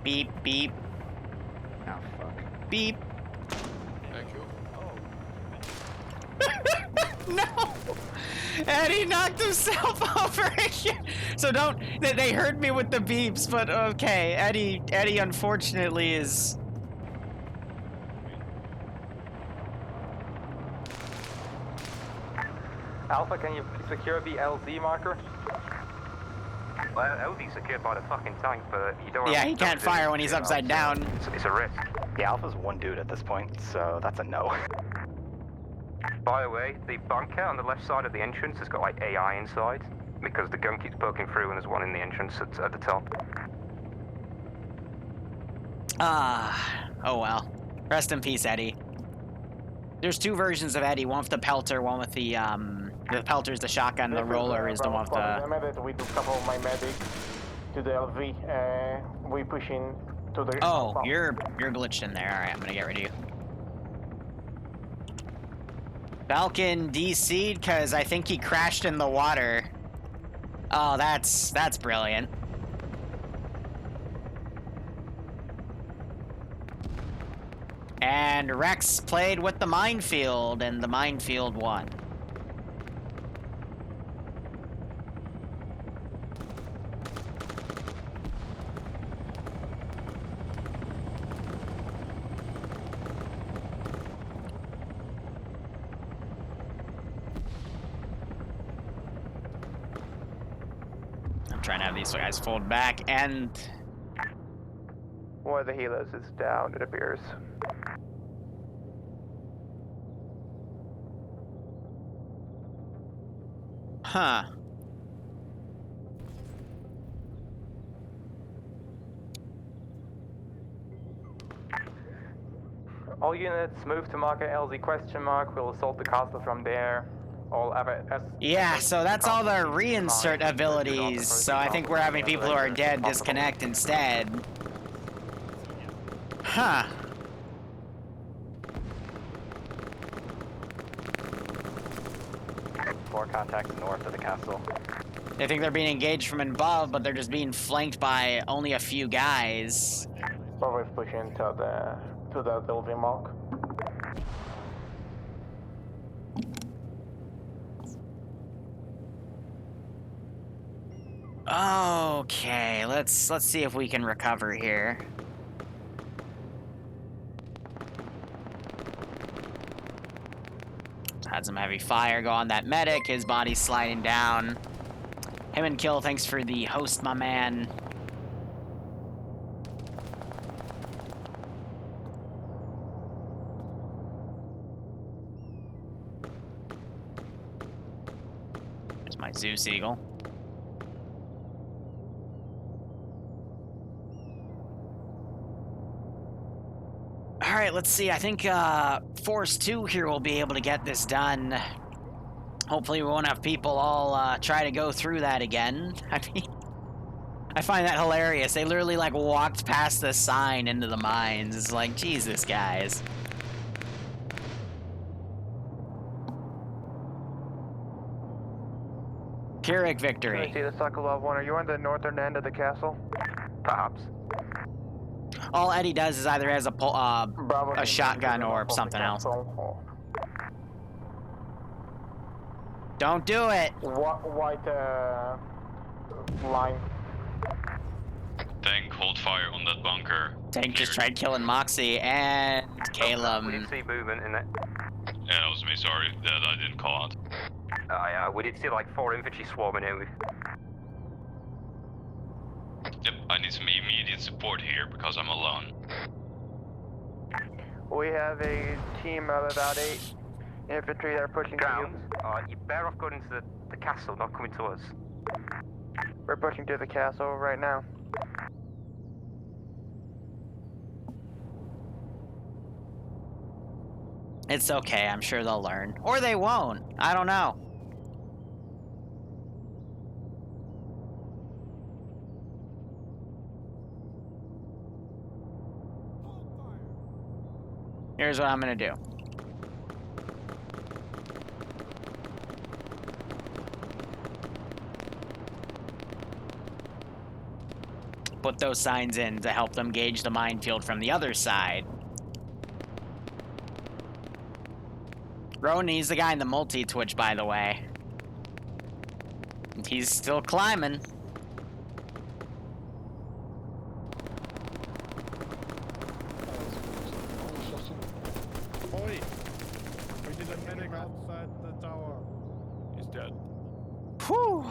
Beep, beep. Oh fuck. Beep. Thank you. No! Eddie knocked himself over again. So don't. They heard me with the beeps, but okay. Eddie unfortunately is. Alpha, can you secure the LZ marker? Well, LZ's secured by the fucking tank, but you don't. Yeah, he can't fire when he's upside down. It's a risk. The Alpha's 1 dude at this point, so that's a no. By the way, the bunker on the left side of the entrance has got like AI inside because the gun keeps poking through and there's one in the entrance at the top. Oh well. Rest in peace, Eddie. There's 2 versions of Eddie, one with the pelter, one with the pelter's the shotgun, the roller is the one with the... We took couple of my medics to the LV, we pushing to the... Oh, you're glitched in there. Alright, I'm gonna get rid of you. Falcon DC'd because I think he crashed in the water. Oh, that's brilliant. And Rex played with the minefield, and the minefield won. I'm trying to have these guys fold back, and... One of the helos is down, it appears. Huh. All units move to marker LZ question mark. We'll assault the castle from there. All yeah, so that's all the reinsert abilities. So I think we're having people who are dead disconnect instead. Huh. 4 contacts north of the castle. They think they're being engaged from above, but they're just being flanked by only a few guys. Bravo is pushing to the LV mark. Okay, let's see if we can recover here. Had some heavy fire go on that medic. His body's sliding down. Him and Kill, thanks for the host, my man. There's my Zeus Eagle. Alright, let's see. I think Force 2 here will be able to get this done. Hopefully we won't have people all try to go through that again. I mean, I find that hilarious. They literally like walked past the sign into the mines. It's like, Jesus, guys. Pyrrhic victory. See the Sokolov one. Are you on the northern end of the castle? Perhaps. All Eddie does is either has a shotgun or something else. Don't do it. White line. Tank, hold fire on that bunker. Tank just tried killing Moxie and Caleb. We did see movement in it. Yeah, that was me, sorry that I didn't call out. Yeah, we did see like 4 infantry swarming in. Yep, I need some immediate support here because I'm alone. We have a team of about 8 infantry that are pushing down. You better off going into the castle, not coming to us. We're pushing to the castle right now. It's okay, I'm sure they'll learn. Or they won't. I don't know. Here's what I'm gonna do. Put those signs in to help them gauge the minefield from the other side. Ronan, he's the guy in the multi-twitch, by the way. He's still climbing. Oi! We did a medic outside the tower. He's dead. Whew.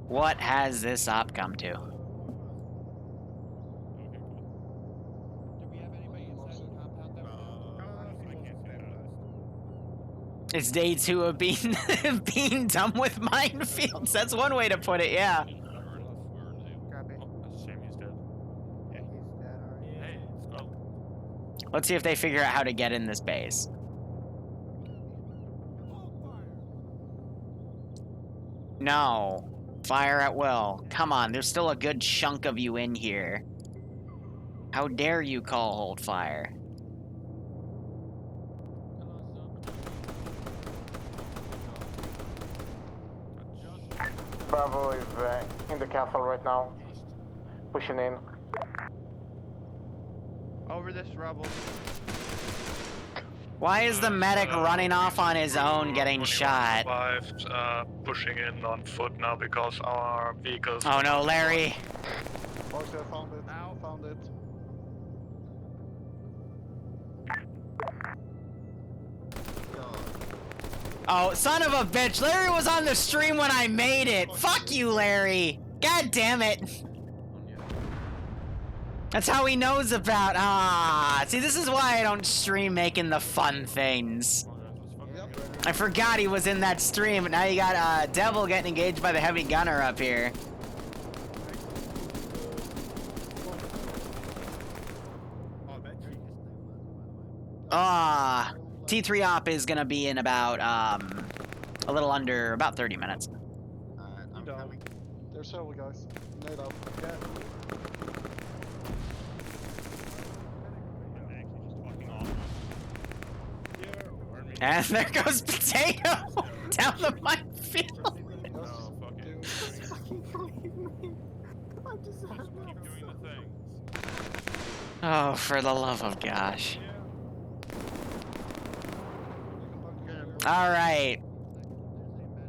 What has this op come to? It's day 2 of being being done with minefields. That's one way to put it, yeah. Copy. Oh, that's a shame he's dead. Yeah, he's dead already. Hey, let's go. Let's see if they figure out how to get in this base. No. Fire at will. Come on, there's still a good chunk of you in here. How dare you call hold fire? Bravo is in the castle right now. Pushing in. Over this rubble. Why is the medic running off on his own getting shot? Pushing in on foot now because our vehicles... Oh no, Larry. Okay, I found it. Now found it. Oh, son of a bitch. Larry was on the stream when I made it. Fuck you, Larry. God damn it. That's how he knows about... see, this is why I don't stream making the fun things. I forgot he was in that stream, but now you got Devil getting engaged by the heavy gunner up here. T3 op is gonna be in about, a little under, about 30 minutes. I'm coming. There's several guys. Nade up. Yeah. And there goes Potato down the minefield. Oh, for the love of gosh. All right.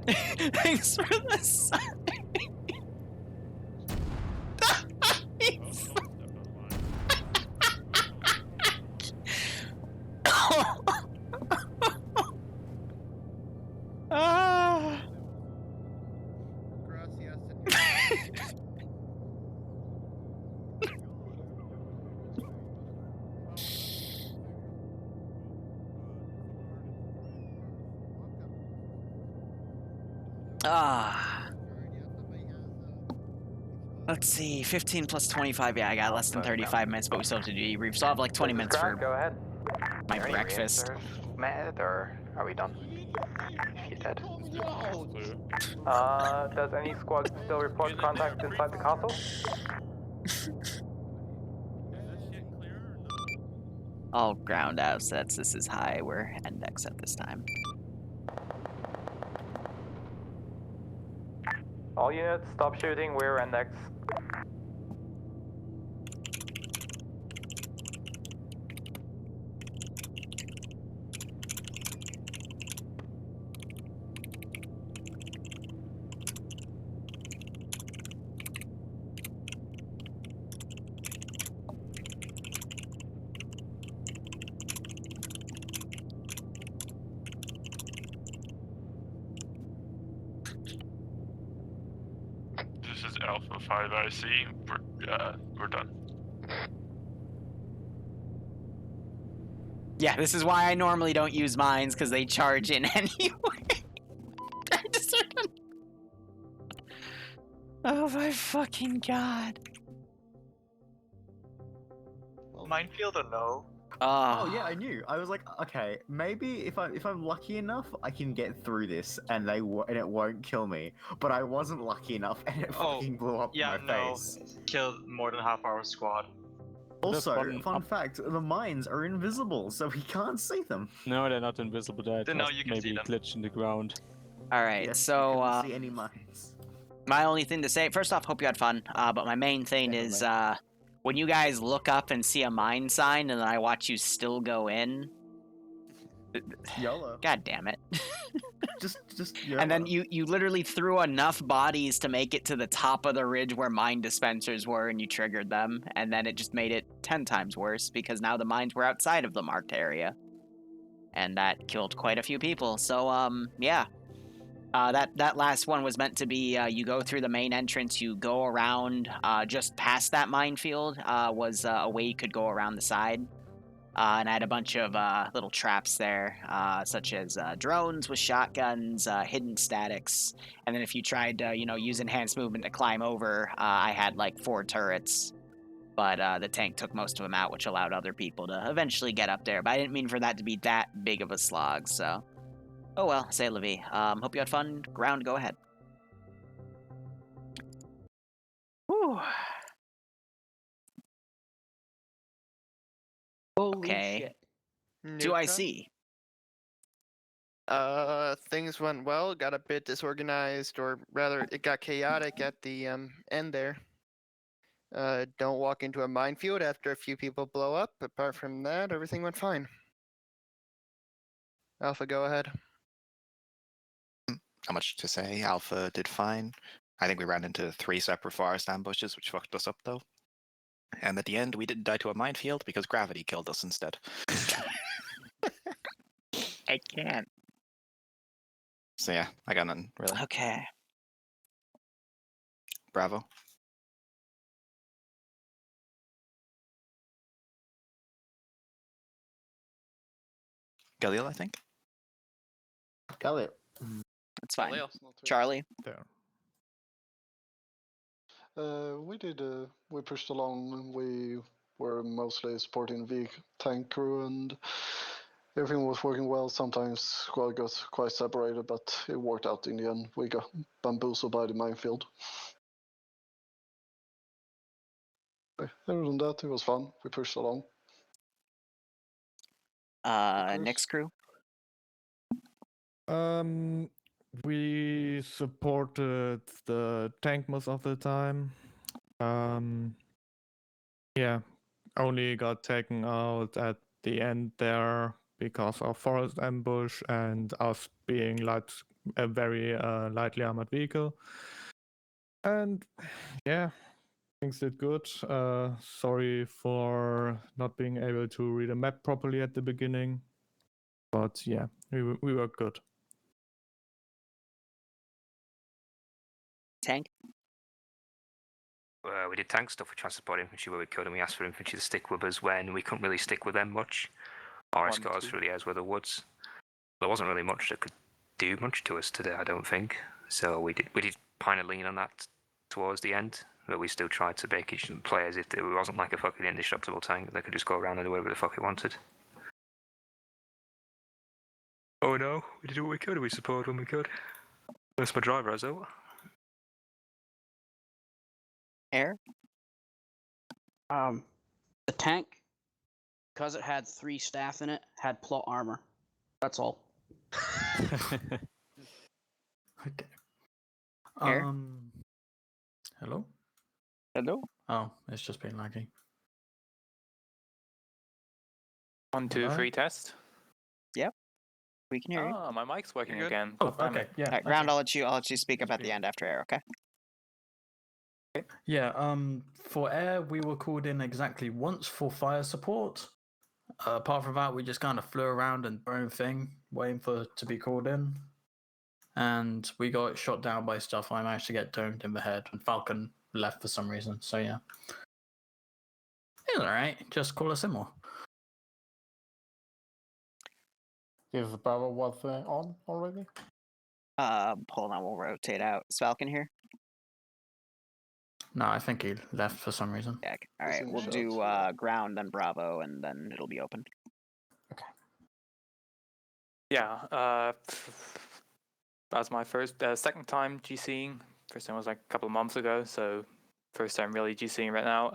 Thanks for the sign. Let's see, 15 plus 25. Yeah, I got less than 35 minutes, but we still have to do debrief. So I have like 20 minutes for Go ahead. my breakfast. Med or Are we done? If you're dead. Does any squad still report contact inside the castle? All ground assets. This is high. We're index at this time. All units, stop shooting. We're index. This is Alpha 5 IC. We're done. Yeah, this is why I normally don't use mines, because they charge in anyway. Oh my fucking god. Minefield or no? Oh yeah, I knew. I was like, okay, maybe if I'm lucky enough, I can get through this, and and it won't kill me. But I wasn't lucky enough, and it fucking blew up Yeah, in my face. Killed more than half our squad. Also, fun fact: the mines are invisible, so we can't see them. No, they're not invisible. They're Then just now you can maybe see them. glitch in the ground. All right, Yes, so you couldn't see any mines. my only thing to say, first off, hope you had fun. But my main thing is, when you guys look up and see a mine sign, and then I watch you still go in. YOLO. God damn it. just YOLO. And then you literally threw enough bodies to make it to the top of the ridge where mine dispensers were, and you triggered them, and then it just made it 10 times worse because now the mines were outside of the marked area, and that killed quite a few people. So yeah, that last one was meant to be you go through the main entrance, you go around just past that minefield was a way you could go around the side. And I had a bunch of little traps there, such as drones with shotguns, hidden statics, and then if you tried to, use enhanced movement to climb over, I had like 4 turrets. But the tank took most of them out, which allowed other people to eventually get up there. But I didn't mean for that to be that big of a slog, so... Oh well, say Levi. Hope you had fun. Ground, go ahead. Whew. Okay. Do I see? Things went well. Got a bit disorganized, or rather, it got chaotic at the end there. Don't walk into a minefield after a few people blow up. Apart from that, everything went fine. Alpha, go ahead. Not much to say. Alpha did fine. I think we ran into 3 separate forest ambushes, which fucked us up though. And at the end, we didn't die to a minefield because gravity killed us instead. I can't. So yeah, I got none, really. Okay. Bravo. Galil, I think? Galil. That's fine. Galil. Charlie? There. We pushed along. We were mostly supporting the tank crew, and everything was working well. Sometimes squad got quite separated, but it worked out in the end. We got bamboozled by the minefield. Other than that, it was fun. We pushed along. Next crew? We supported the tank most of the time. Yeah, only got taken out at the end there because of forest ambush and us being a very lightly armored vehicle. And yeah, things did good. Sorry for not being able to read a map properly at the beginning, but yeah, we were good. Tank? We did tank stuff. We tried to support infantry where we could, and we asked for infantry to stick with us when we couldn't really stick with them much. Or escort us through the edge with the woods. There wasn't really much that could do much to us today, I don't think. So we did kind of lean on that towards the end, but we still tried to make it play as if it wasn't like a fucking indestructible tank that could just go around and do whatever the fuck it wanted. Oh no, we did what we could. We supported when we could. That's my driver, as well. Air? The tank, because it had 3 staff in it, had plot armor. That's all. Okay. Air? Hello? Hello? Oh, it's just been lagging. 1, 2, 3 test. Yep. We can hear you. Oh, my mic's working again. Oh, God damn okay, it. yeah. All right, Ground, I'll let you speak up at the end after Air, okay? Yeah, for air, we were called in exactly once for fire support. Apart from that, we just kind of flew around and our own thing, waiting for to be called in. And we got shot down by stuff. I managed to get domed in the head, and Falcon left for some reason. So yeah, it's all right. Just call us in more. Is the power was on already? Hold on, we'll rotate out. Is Falcon here? No, I think he left for some reason. Yeah. All right, we'll do Ground, then Bravo, and then it'll be open. Yeah, that's my second time GCing. First time was like a couple of months ago, so first time really GCing right now.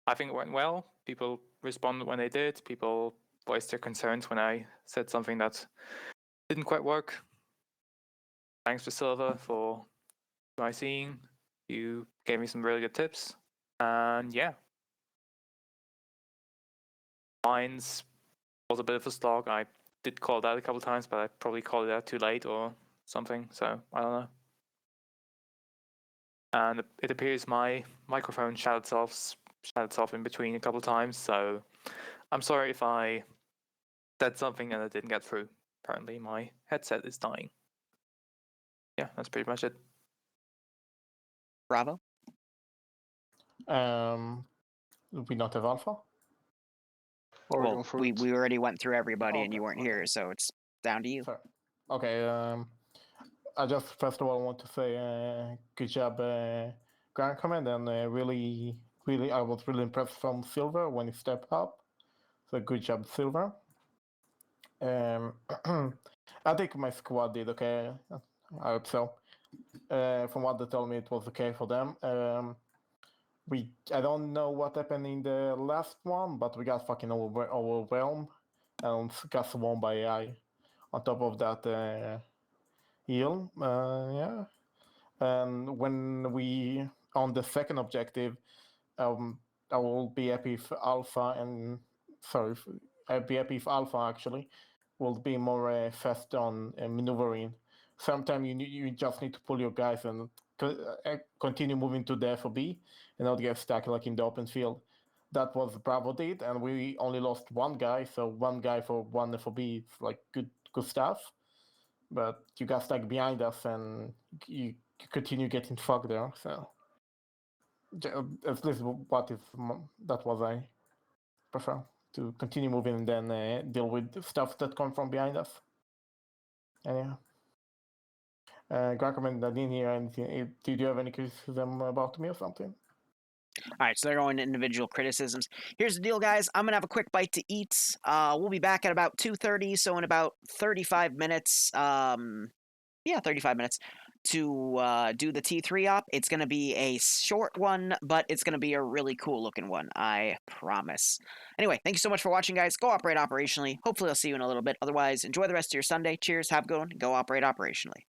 I think it went well. People responded when they did. People voiced their concerns when I said something that didn't quite work. Thanks to Silva for my seeing. You gave me some really good tips. And yeah. Mines was a bit of a slog. I did call that a couple of times, but I probably called it out too late or something, so I don't know. And it appears my microphone shut itself in between a couple of times, so I'm sorry if I said something and it didn't get through. Apparently my headset is dying. Yeah, that's pretty much it. Bravo? We not have alpha? Well, we already went through everybody and you weren't here, so it's down to you. Sorry. Okay, I just first of all want to say good job, Grand Command, and really I was really impressed from Silver when he stepped up. So good job, Silver. I think my squad did okay. I hope so. From what they told me, it was okay for them. I don't know what happened in the last one, but we got fucking overwhelmed and got swarmed by AI. On top of that, heal, yeah. And when we on the second objective, I will be happy if Alpha I'd be happy if Alpha actually will be more fast on maneuvering. Sometimes you just need to pull your guys and continue moving to the FOB and not get stuck like in the open field. That was Bravo did, and we only lost one guy, so one guy for one FOB is like good stuff. But you got stuck behind us and you continue getting fucked there, so at least that was I prefer to continue moving and then deal with stuff that come from behind us. Anyhow. Garcoman, I didn't hear anything. Did you have any criticism about me or something? All right, so they're going to individual criticisms. Here's the deal, guys. I'm going to have a quick bite to eat. We'll be back at about 2:30, so in about 35 minutes. 35 minutes to do the T3 op. It's going to be a short one, but it's going to be a really cool looking one, I promise. Anyway, thank you so much for watching, guys. Go operate operationally. Hopefully I'll see you in a little bit. Otherwise, enjoy the rest of your Sunday. Cheers, have a good one, go operate operationally.